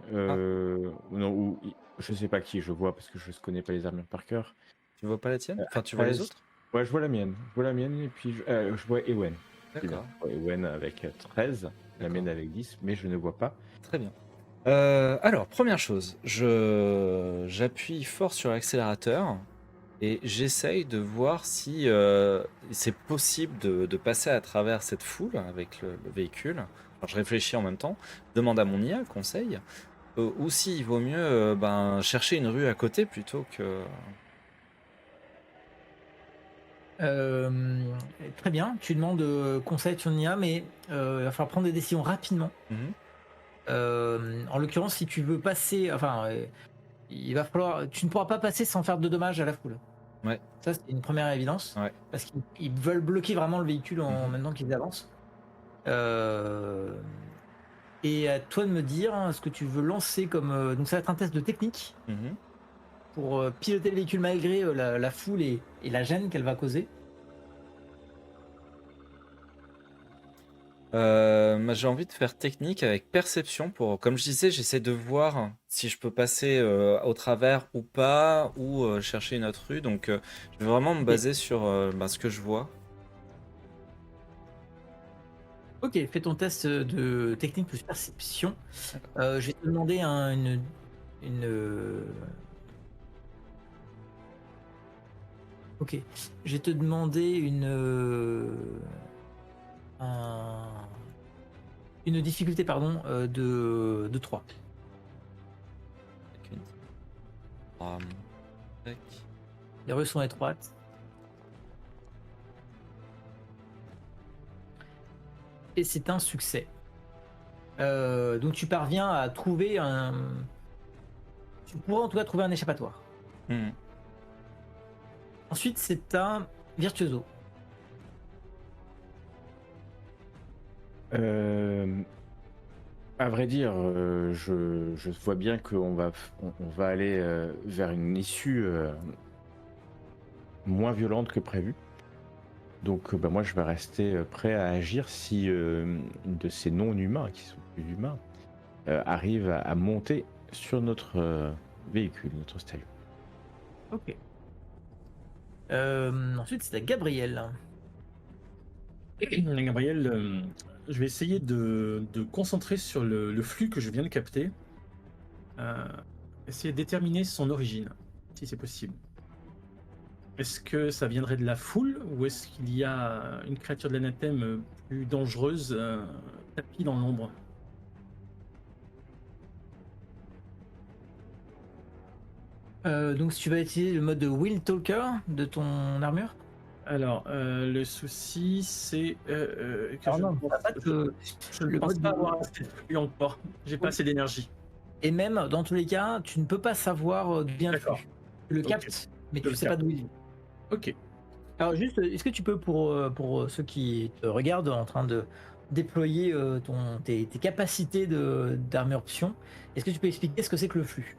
non, je sais pas qui je vois parce que je ne connais pas les armures par cœur. tu vois pas la tienne? Enfin, tu vois les 13. autres? Ouais, je vois la mienne. Je vois la mienne et puis je vois Ewen. C'est bien. D'accord, Je vois Ewen avec 13, la d'accord. mienne avec 10, mais je ne vois pas. Très bien. Alors, première chose, j'appuie fort sur l'accélérateur et j'essaye de voir si c'est possible de passer à travers cette foule avec le véhicule. Alors, je réfléchis en même temps, demande à mon IA conseil, ou s'il vaut mieux chercher une rue à côté plutôt que... Très bien, tu demandes conseil sur Nia, mais il va falloir prendre des décisions rapidement. Mhm. En l'occurrence, si tu veux passer, il va falloir, tu ne pourras pas passer sans faire de dommages à la foule. Ouais, Ça, c'est une première évidence, ouais. parce qu'ils veulent bloquer vraiment le véhicule en Mhm. même temps qu'ils avancent. Et à toi de me dire ce que tu veux lancer comme. Donc, ça va être un test de technique Mhm. pour piloter le véhicule malgré la foule et la gêne qu'elle va causer. J'ai envie de faire technique avec perception pour, comme je disais, j'essaie de voir si je peux passer au travers ou pas, ou chercher une autre rue. Donc, je vais vraiment me Ok. baser sur ce que je vois. Ok, fais ton test de technique plus perception. D'accord. Je vais te demander une. Ok. Je vais te demander une difficulté pardon, de 3. Avec une- Ah, tac. Les rues sont étroites. Et c'est un succès. Donc tu parviens à trouver un. Tu pourras en tout cas trouver un échappatoire. Mhm. Ensuite, c'est un virtuoso. À vrai dire, je vois bien on va aller vers une issue moins violente que prévu. Donc moi je vais rester prêt à agir si une de ces non-humains, qui sont plus humains, arrive à monter sur notre véhicule, notre stallion. Ok. Ensuite, c'est à Gabriel. Gabriel, je vais essayer de concentrer sur le flux que je viens de capter. Essayer de déterminer son origine, si c'est possible. Est-ce que ça viendrait de la foule ou est-ce qu'il y a une créature de l'anathème plus dangereuse tapie dans l'ombre? Donc, si tu vas utiliser le mode Will Talker de ton armure. Alors, le souci, c'est que Alors je non, ne pense, ça va je ne le pense mode pas de- avoir assez de flux encore. J'ai pas Oui. assez d'énergie. Et même, dans tous les cas, tu ne peux pas savoir d'où vient le D'accord. flux. Tu le Ok. captes, mais Je tu ne le sais pas capte. d'où il vient. Ok. Alors juste, est-ce que tu peux, pour ceux qui te regardent en train de déployer tes capacités d'armure-option, est-ce que tu peux expliquer ce que c'est que le flux?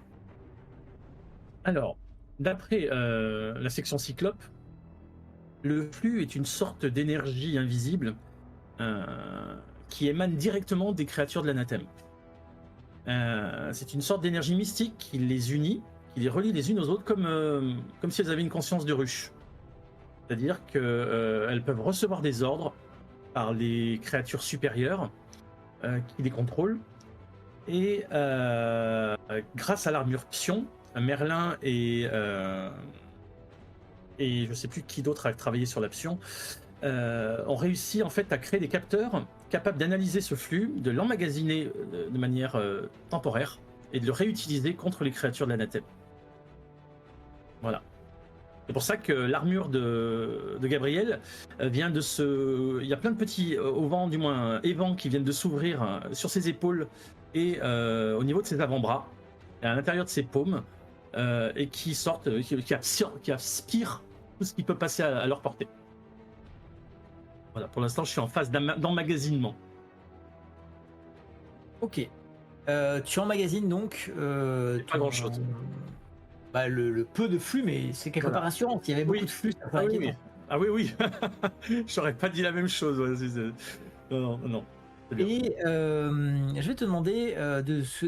Alors, d'après la section Cyclope, le flux est une sorte d'énergie invisible qui émane directement des créatures de l'anathème. C'est une sorte d'énergie mystique qui les unit, qui les relie les unes aux autres comme si elles avaient une conscience de ruche. C'est-à-dire qu'elles peuvent recevoir des ordres par les créatures supérieures qui les contrôlent. Et grâce à l'armure Pion, Merlin et je sais plus qui d'autre a travaillé sur la Pion, ont réussi en fait à créer des capteurs capables d'analyser ce flux, de l'emmagasiner de manière temporaire et de le réutiliser contre les créatures de l'anathème. Voilà. C'est pour ça que l'armure de Gabriel vient de se... Il y a plein de petits auvents, du moins évents, qui viennent de s'ouvrir sur ses épaules et au niveau de ses avant-bras, et à l'intérieur de ses paumes, et qui sortent, qui aspirent tout ce qui peut passer à leur portée. Voilà, pour l'instant, je suis en phase d'emmagasinement. Ok. Tu emmagasines donc Pas grand-chose. Bah, le peu de flux, mais c'est quelque part rassurant. S'il y avait beaucoup Oui. de flux, ça Ah serait oui, inquiétant. oui. J'aurais pas dit la même chose. Ouais, non. C'est bien. Et je vais te demander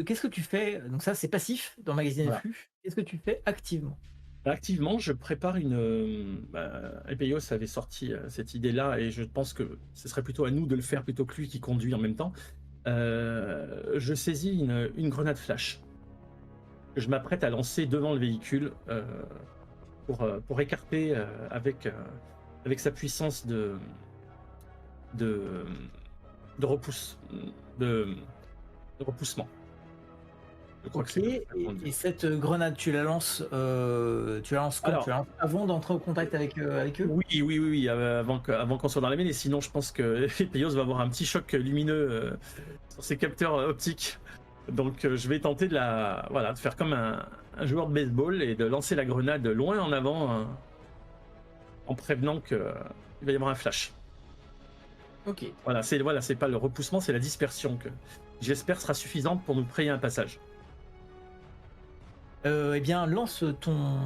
qu'est-ce que tu fais. Donc ça, c'est passif d'emmagasiner le Voilà. flux. Qu'est-ce que tu fais activement? Activement, je prépare une. Epeios avait sorti cette idée-là, et je pense que ce serait plutôt à nous de le faire plutôt que lui qui conduit en même temps. Je saisis une grenade flash que je m'apprête à lancer devant le véhicule pour écarter avec sa puissance de repousse, de repoussement. Je crois que Ok. c'est comme ça qu'on dit. Et cette grenade, tu la lances quand? Alors, Tu la lances avant d'entrer en contact avec eux? Oui, avant qu'on soit dans la mine, et sinon je pense que Epeios va avoir un petit choc lumineux sur ses capteurs optiques. Donc je vais tenter de faire comme un joueur de baseball et de lancer la grenade loin en avant en prévenant qu'il va y avoir un flash. Ok. Voilà, c'est pas le repoussement, c'est la dispersion que j'espère sera suffisante pour nous frayer un passage. Eh bien, lance ton.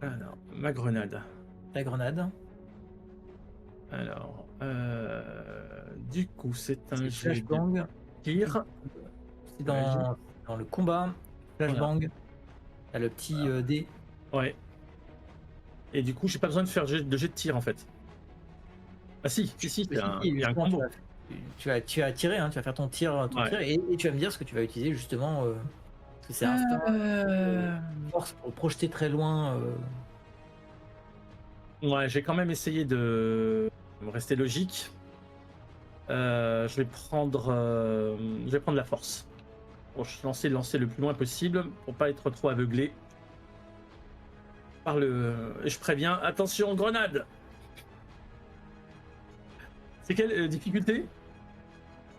Alors, ma grenade. Ta grenade. Alors, du coup, c'est un C'est jet de flashbang. tir. C'est dans le combat. Flashbang. T'as le petit dé. Ouais. Et du coup, j'ai pas besoin de faire de jet de tir en fait. Ah si, il y a un combo. Tu vas tirer, hein, tu vas faire ton tir, Ouais. et tu vas me dire ce que tu vas utiliser justement. Parce que c'est instinct, force pour projeter très loin. Ouais, j'ai quand même essayé de rester logique. Je vais prendre la force. Pour lancer le plus loin possible pour pas être trop aveuglé par et je préviens, attention, grenade. C'est quelle difficulté?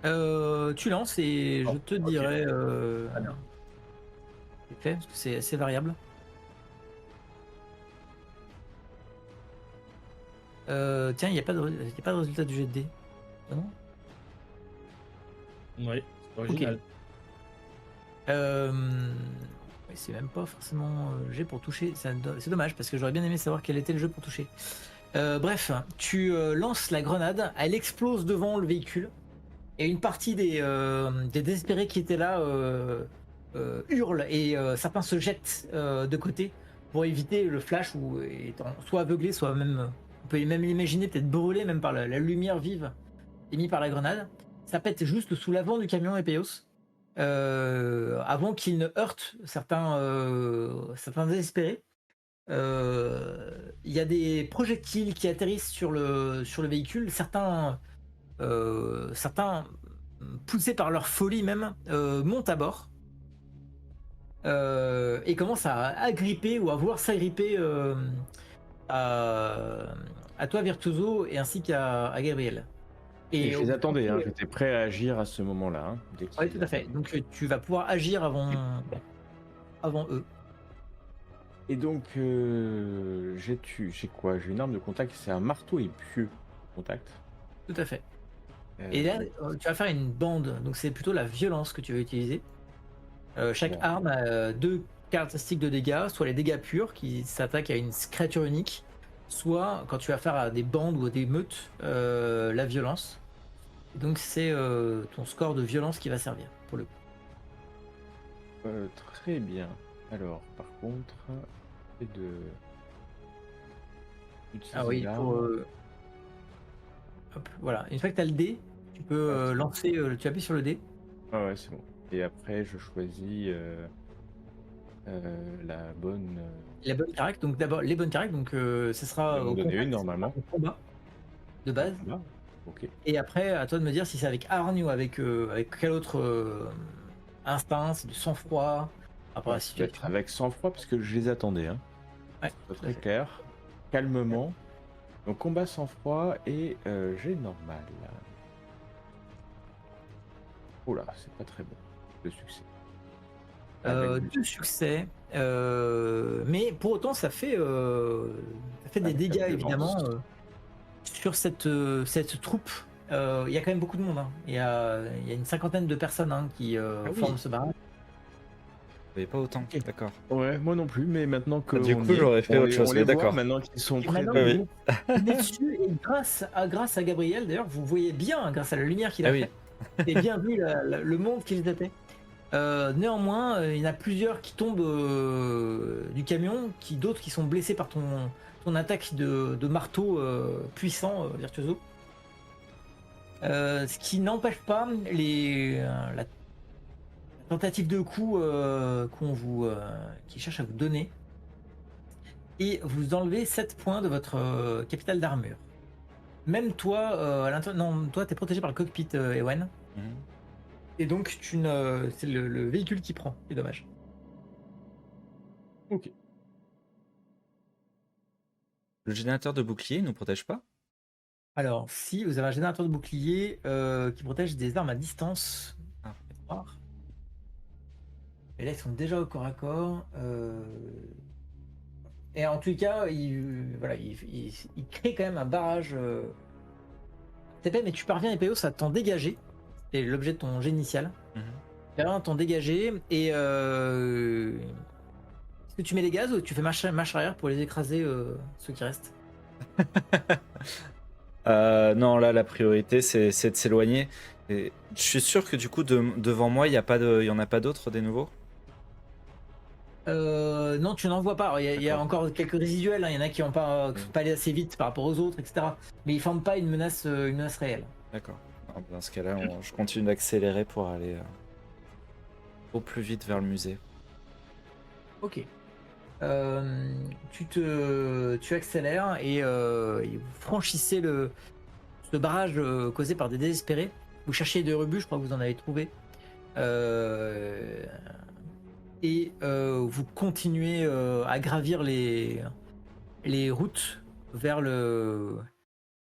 Tu lances et je te ok. dirai. Très bien. Vite fait, parce que c'est assez variable. Tiens, il n'y a pas de résultat du jet de dés. Ah non? Oui, c'est original. Ouais, c'est même pas forcément jet pour toucher. C'est dommage parce que j'aurais bien aimé savoir quel était le jeu pour toucher. Bref, tu lances la grenade, elle explose devant le véhicule et une partie des désespérés qui étaient là hurlent et certains se jettent de côté pour éviter le flash ou étant soit aveuglé, soit même, on peut même l'imaginer, peut-être brûlé même par la lumière vive émise par la grenade. Ça pète juste sous l'avant du camion Epeios avant qu'il ne heurte certains désespérés. Il y a des projectiles qui atterrissent sur le véhicule, certains poussés par leur folie même montent à bord et commencent à agripper ou à vouloir s'agripper à toi Virtuoso et ainsi qu'à Gabriel. Et je les attendais, hein, j'étais prêt à agir à ce moment-là. Hein, oui, tout à fait. Donc tu vas pouvoir agir avant eux. Et donc, j'ai quoi? J'ai une arme de contact, c'est un marteau et pieu contact. Tout à fait. Et là, tu vas faire une bande, donc c'est plutôt la violence que tu vas utiliser. Chaque arme a 2 caractéristiques de dégâts, soit les dégâts purs qui s'attaquent à une créature unique, soit quand tu vas faire à des bandes ou à des meutes, la violence. Donc c'est ton score de violence qui va servir pour le coup. Très bien. Alors, par contre, c'est de... Ah oui, hop, voilà. Une fois que tu as le dé, tu peux lancer, tu appuies sur le dé. Ah ouais, c'est bon. Et après, je choisis la bonne. La bonne carac, donc d'abord les bonnes caracs, donc ce Je vais sera m'en au donner une contact, normalement. au combat de Ah, base. là. Ok. Et après, à toi de me dire si c'est avec hargne ou avec quel autre instinct, c'est du sang-froid, par rapport à Ouais, la ça va être situation. avec sang-froid parce que je les attendais. Hein. Ouais, Pas tout à très fait. clair. Calmement. Donc combat sang-froid et j'ai normal. Oula, c'est pas très bon. De succès. Avec du 2 succès, mais pour autant ça fait des avec la dégâts violence. évidemment sur cette troupe. Il y a quand même beaucoup de monde, hein. Il y a une cinquantaine de personnes, hein, qui Ah forment oui. ce barrage. Il n'y avait pas autant, Ok. d'accord. Ouais, moi non plus, mais maintenant Ah, du qu'on coup, y est, j'aurais fait autre on chose, les mais voit d'accord. maintenant qu'ils sont Et près maintenant de Oui, nous. oui. vous venez dessus et grâce à Gabriel, d'ailleurs, vous voyez bien, grâce à la lumière qu'il Ah a oui. fait, et bien vu le monde qu'ils étaient. Néanmoins, il y en a plusieurs qui tombent du camion, d'autres qui sont blessés par ton attaque de marteau puissant, Virtuoso. Ce qui n'empêche pas la tentative de coup qui cherche à vous donner. Et vous enlevez 7 points de votre capital d'armure. Même toi, à l'intérieur, non, toi, t'es protégé par le cockpit, Ewen. Mhm. Et donc, c'est le véhicule qui prend. C'est dommage. Ok. Le générateur de bouclier ne nous protège pas? Alors, si vous avez un générateur de bouclier qui protège des armes à distance, Ah. faites voir. Et là, ils sont déjà au corps à corps. Et en tout cas, voilà, il crée quand même un barrage. TP, mais tu parviens, Epéos, à t'en dégager. C'est l'objet de ton jet initial. Mhm. Tu parviens à t'en dégager. Et est-ce que tu mets les gaz ou tu fais marche arrière pour les écraser, ceux qui restent? Non, là, la priorité, c'est de s'éloigner. Et je suis sûr que du coup, devant moi, il y en a pas d'autres, des nouveaux? Non, tu n'en vois pas. Alors, il y a D'accord. encore quelques résiduels, hein. Il y en a qui sont pas allés assez vite par rapport aux autres, etc. Mais ils forment pas une menace réelle. D'accord. Non, dans ce cas-là, je continue d'accélérer pour aller au plus vite vers le musée. Ok. Tu accélères et vous franchissez ce barrage causé par des désespérés. Vous cherchez des rebuts, je crois que vous en avez trouvé. Vous continuez à gravir les routes vers le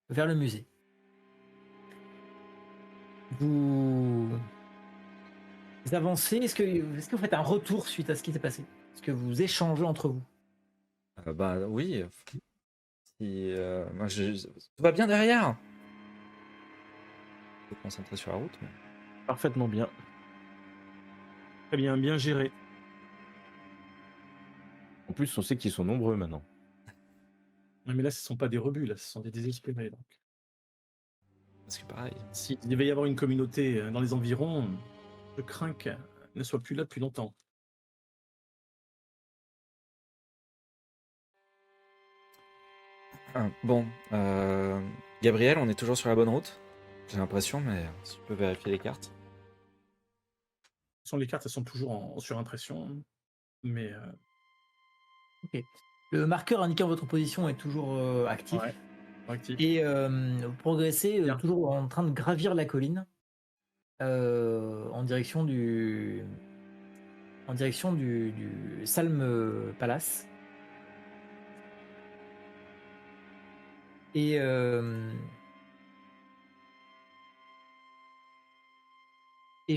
musée. Vous avancez. Est-ce que vous faites un retour suite à ce qui s'est passé? Est-ce que vous échangez entre vous? Bah oui. Moi, tout va bien derrière. Faut se concentrer sur la route. Mais... Parfaitement bien. Très bien, bien géré. En plus, on sait qu'ils sont nombreux maintenant. Ouais, mais là, ce ne sont pas des rebuts, là, ce sont des désespérés. Donc. Parce que pareil. S'il devait y avoir une communauté dans les environs, je crains qu'elle ne soit plus là depuis longtemps. Bon, Gabriel, on est toujours sur la bonne route. J'ai l'impression, mais si tu peux vérifier les cartes. Les cartes, elles sont toujours en surimpression, mais Ok. Le marqueur indiquant votre position est toujours actif. ouais, actif. Et vous progressez Bien. toujours en train de gravir la colline en direction du Salm Palace. Et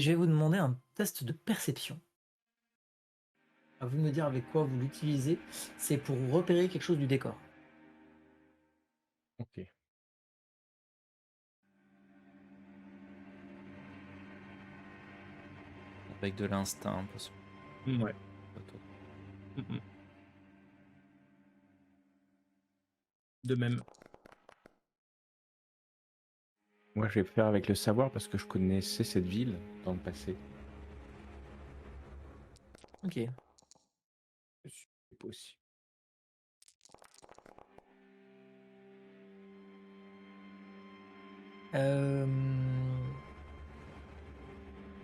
je vais vous demander un test de perception. À vous de me dire avec quoi vous l'utilisez. C'est pour repérer quelque chose du décor. Ok. Avec de l'instinct, un peu. Ouais. Mhm. De même. Moi, je vais faire avec le savoir parce que je connaissais cette ville dans le passé. Ok. C'est possible.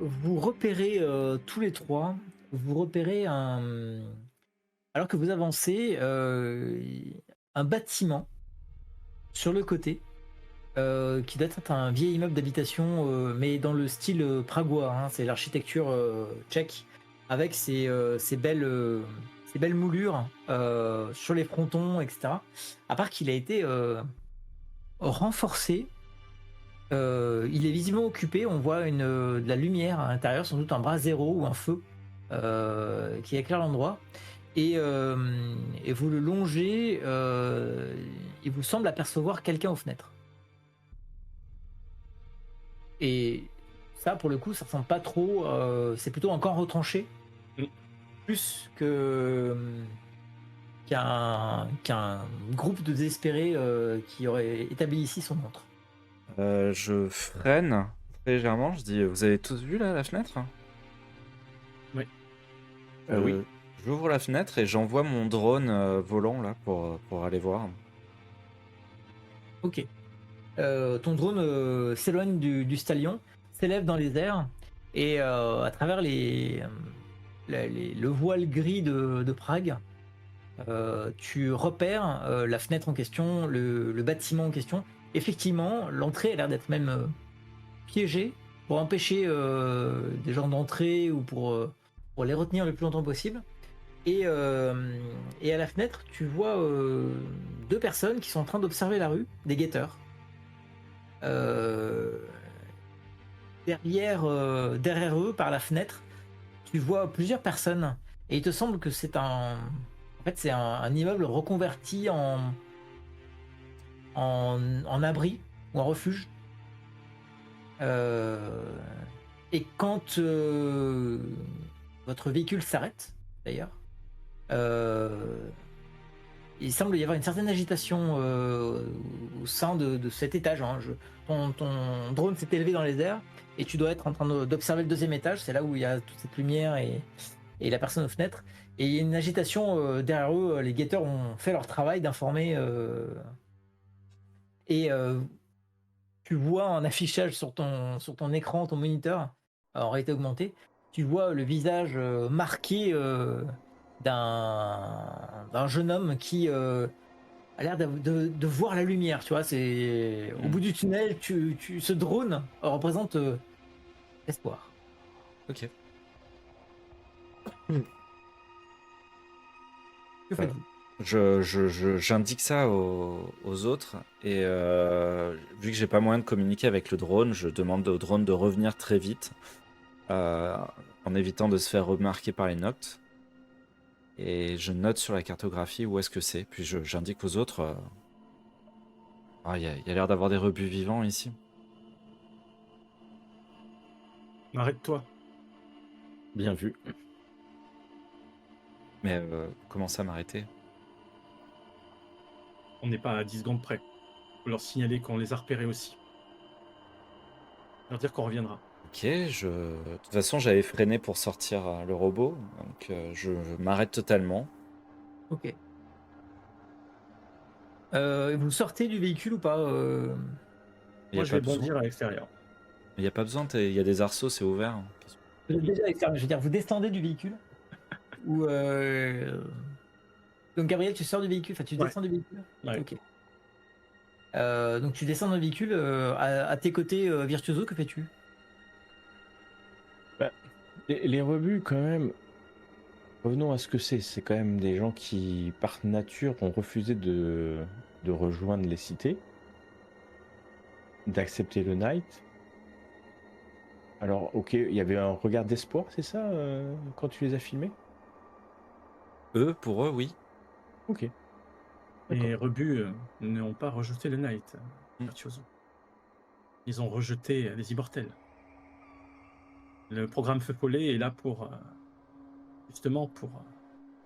Vous repérez tous les trois vous repérez alors que vous avancez, un bâtiment sur le côté, qui doit être un vieil immeuble d'habitation, mais dans le style pragois, hein. C'est l'architecture tchèque, avec ces belles moulures sur les frontons, etc. À part qu'il a été renforcé, il est visiblement occupé. On voit de la lumière à l'intérieur, sans doute un brasero ou un feu qui éclaire l'endroit. Et vous le longez, il vous semble apercevoir quelqu'un aux fenêtres. Et ça, pour le coup, ça ressemble pas trop. C'est plutôt un camp retranché, Mm. plus qu'un groupe de désespérés qui aurait établi ici son antre. Je freine très légèrement, je dis vous avez tous vu là la fenêtre? Oui. Oui. J'ouvre la fenêtre et j'envoie mon drone volant là pour aller voir. Ok. Ton drone s'éloigne du stallion, s'élève dans les airs, et à travers le voile gris de Prague, tu repères la fenêtre en question, le bâtiment en question. Effectivement, l'entrée a l'air d'être même piégée pour empêcher des gens d'entrer ou pour les retenir le plus longtemps possible. Et à la fenêtre, tu vois deux personnes qui sont en train d'observer la rue, des guetteurs. Derrière eux, par la fenêtre, tu vois plusieurs personnes, et il te semble que c'est un immeuble reconverti en abri ou en refuge. Et quand votre véhicule s'arrête, d'ailleurs, il semble y avoir une certaine agitation au sein de cet étage, hein. Ton drone s'est élevé dans les airs et tu dois être en train d'observer le deuxième étage. C'est là où il y a toute cette lumière et la personne aux fenêtres. Et il y a une agitation derrière eux. Les guetteurs ont fait leur travail d'informer. Et tu vois un affichage sur ton écran, ton moniteur, en réalité augmentée. Tu vois le visage marqué d'un jeune homme qui a l'air de voir la lumière, tu vois. C'est au bout du tunnel, ce drone représente l'espoir. Ok. Que faites-vous? J'indique ça aux autres et vu que j'ai pas moyen de communiquer avec le drone, je demande au drone de revenir très vite en évitant de se faire remarquer par les Noctes. Et je note sur la cartographie où est-ce que c'est. Puis j'indique aux autres. Il y a l'air d'avoir des rebuts vivants ici. Arrête-toi. Bien vu. Mais comment ça m'arrêter? On n'est pas à 10 secondes près. Faut leur signaler qu'on les a repérés aussi. Leur dire qu'on reviendra. Ok, de toute façon j'avais freiné pour sortir le robot, donc je m'arrête totalement. Ok. Vous sortez du véhicule ou pas Il n'y Moi, a je pas vais besoin. bondir à l'extérieur. Il n'y a pas besoin, il y a des arceaux, c'est ouvert. Vous êtes déjà à l'extérieur, je veux dire, vous descendez du véhicule ou donc Gabriel, tu sors du véhicule, enfin tu Ouais. descends du véhicule. Ouais. Ok. Donc tu descends dans le véhicule, à tes côtés, Virtuoso, que fais-tu? Les rebuts, quand même, revenons à ce que c'est. C'est quand même des gens qui, par nature, ont refusé de rejoindre les cités, d'accepter le Knight. Alors, ok, il y avait un regard d'espoir, c'est ça, quand tu les as filmés? Pour eux, oui. Ok. Les rebuts n'ont pas rejeté le Knight, Virtuoso. Ils ont rejeté les immortels. Le programme Feu Follet est là pour justement pour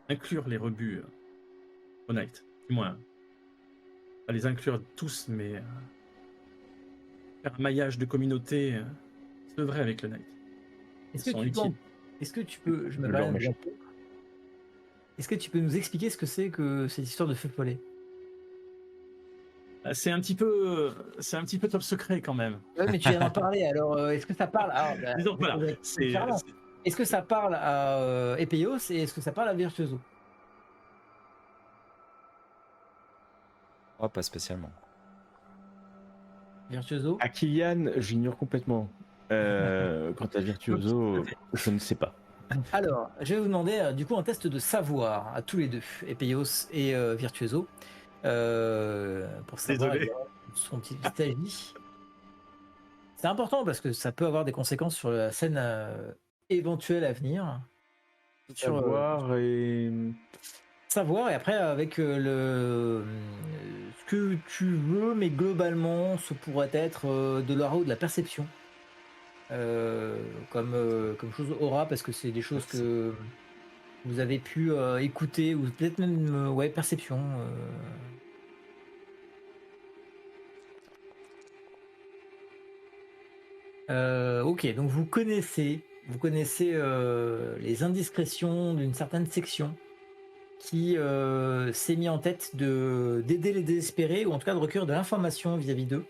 inclure les rebuts au Knight. Du moins, pas les inclure tous, mais faire un maillage de communauté vrai avec le Knight. Est-ce Ils sont utiles. je me Leur permets de méchant. vous- Est-ce que tu peux nous expliquer ce que c'est que cette histoire de feu follet? C'est un petit peu top secret quand même. Ouais, mais tu viens d'en parler, alors est-ce que ça parle? Alors, Disons, je vais voilà, poser la question c'est différemment. Est-ce que ça parle à Epeios et est-ce que ça parle à Virtuoso? Oh, pas spécialement. Virtuoso? À Kylian, j'ignore complètement. Quant à Virtuoso, je ne sais pas. Alors, je vais vous demander du coup un test de savoir à tous les deux, Epeios et Virtuoso, pour savoir Désolé. évidemment son petit s'agit. C'est important parce que ça peut avoir des conséquences sur la scène éventuelle à venir. Sur savoir et après avec ce que tu veux, mais globalement, ce pourrait être de l'aura ou de la perception. Comme chose aura parce que c'est des choses Merci. que vous avez pu écouter ou peut-être même ouais perception. Ok, donc vous connaissez les indiscrétions d'une certaine section qui s'est mis en tête d'aider les désespérés ou en tout cas de recueillir de l'information vis-à-vis d'eux.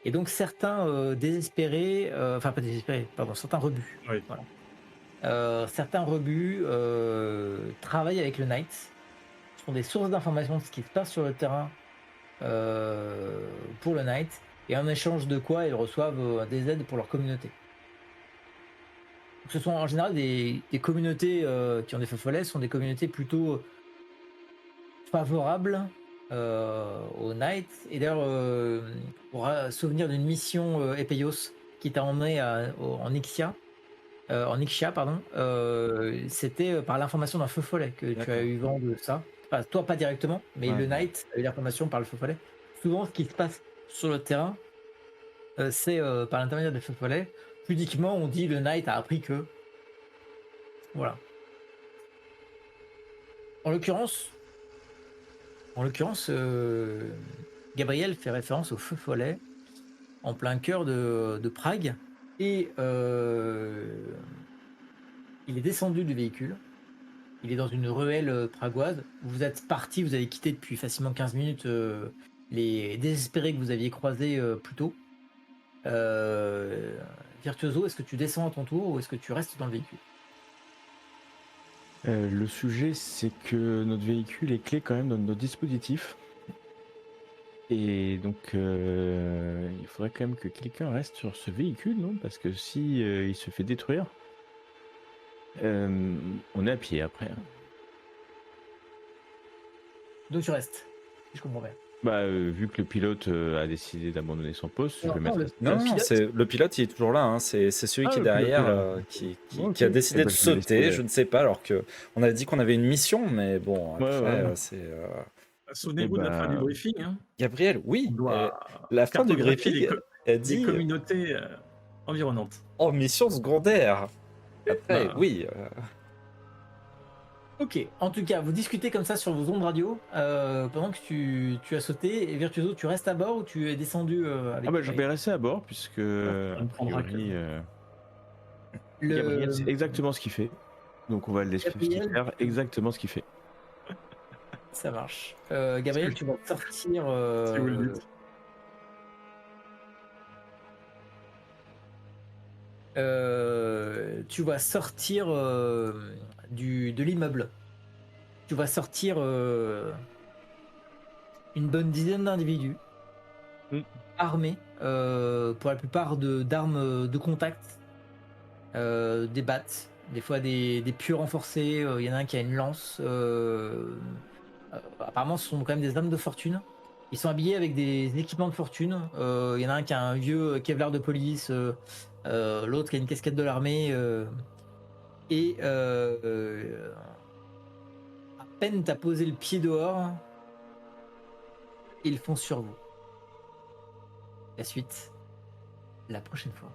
Et donc certains désespérés, enfin pas désespérés, pardon, certains rebuts. Oui. Voilà. Certains rebuts travaillent avec le Knight, sont des sources d'informations de ce qui se passe sur le terrain pour le Knight, et en échange de quoi ils reçoivent des aides pour leur communauté. Donc, ce sont en général des communautés qui ont des feux follets, sont des communautés plutôt favorables au Knight. Et d'ailleurs, pour souvenir d'une mission Epeios qui t'a emmené en Ixia, pardon, c'était par l'information d'un feu follet que tu as D'accord. eu vent de ça. Enfin, toi, pas directement, mais Ouais, le ouais. Knight a eu l'information par le feu follet. Souvent, ce qui se passe sur le terrain, c'est par l'intermédiaire des feux follets. Pudiquement, on dit le Knight a appris que. Voilà. En l'occurrence, Gabriel fait référence au feu follet en plein cœur de Prague. Et il est descendu du véhicule. Il est dans une ruelle pragoise. Vous êtes parti, vous avez quitté depuis facilement 15 minutes les désespérés que vous aviez croisés plus tôt. Virtuoso, est-ce que tu descends à ton tour ou est-ce que tu restes dans le véhicule? Le sujet, c'est que notre véhicule est clé quand même dans notre dispositif. Et donc, il faudrait quand même que quelqu'un reste sur ce véhicule, non? Parce que si il se fait détruire, on est à pied après. Hein. Donc tu restes, si je comprends bien. Bah, vu que le pilote a décidé d'abandonner son poste, je Alors, vais mettre. Non, pilote, c'est le pilote, il est toujours là. Hein. C'est celui qui est Le pilote est derrière, là. Ok. qui a décidé Eh de ben, je vais sauter. laisser, Je ne sais pas, alors que on avait dit qu'on avait une mission, mais bon, Ouais, après, ouais. c'est Souvenez-vous Eh de la fin du ben, briefing. Hein. Gabriel. On Oui, doit la fin du cartographier briefing, elle les dit communautés environnantes. oh, mission secondaire. Après, Bah, oui. Ok, en tout cas, vous discutez comme ça sur vos ondes radio pendant que tu as sauté. Et Virtuoso, tu restes à bord ou tu es descendu avec ah bah, je vais rester à bord puisque on a prendra priori, le Gabriel sait exactement ce qu'il fait. Donc on va le laisser Gabriel, faire exactement ce qu'il fait. ça marche. Gabriel, tu vas sortir. si vous le dites. Tu vas sortir de l'immeuble. Tu vas sortir une bonne dizaine d'individus armés, pour la plupart d'armes de contact, des battes, des fois des pieux renforcés. Il y en a un qui a une lance. Apparemment, ce sont quand même des âmes de fortune. Ils sont habillés avec des équipements de fortune. Il y en a un qui a un vieux Kevlar de police, l'autre qui a une casquette de l'armée. Et à peine t'as posé le pied dehors, ils foncent sur vous. La suite, la prochaine fois.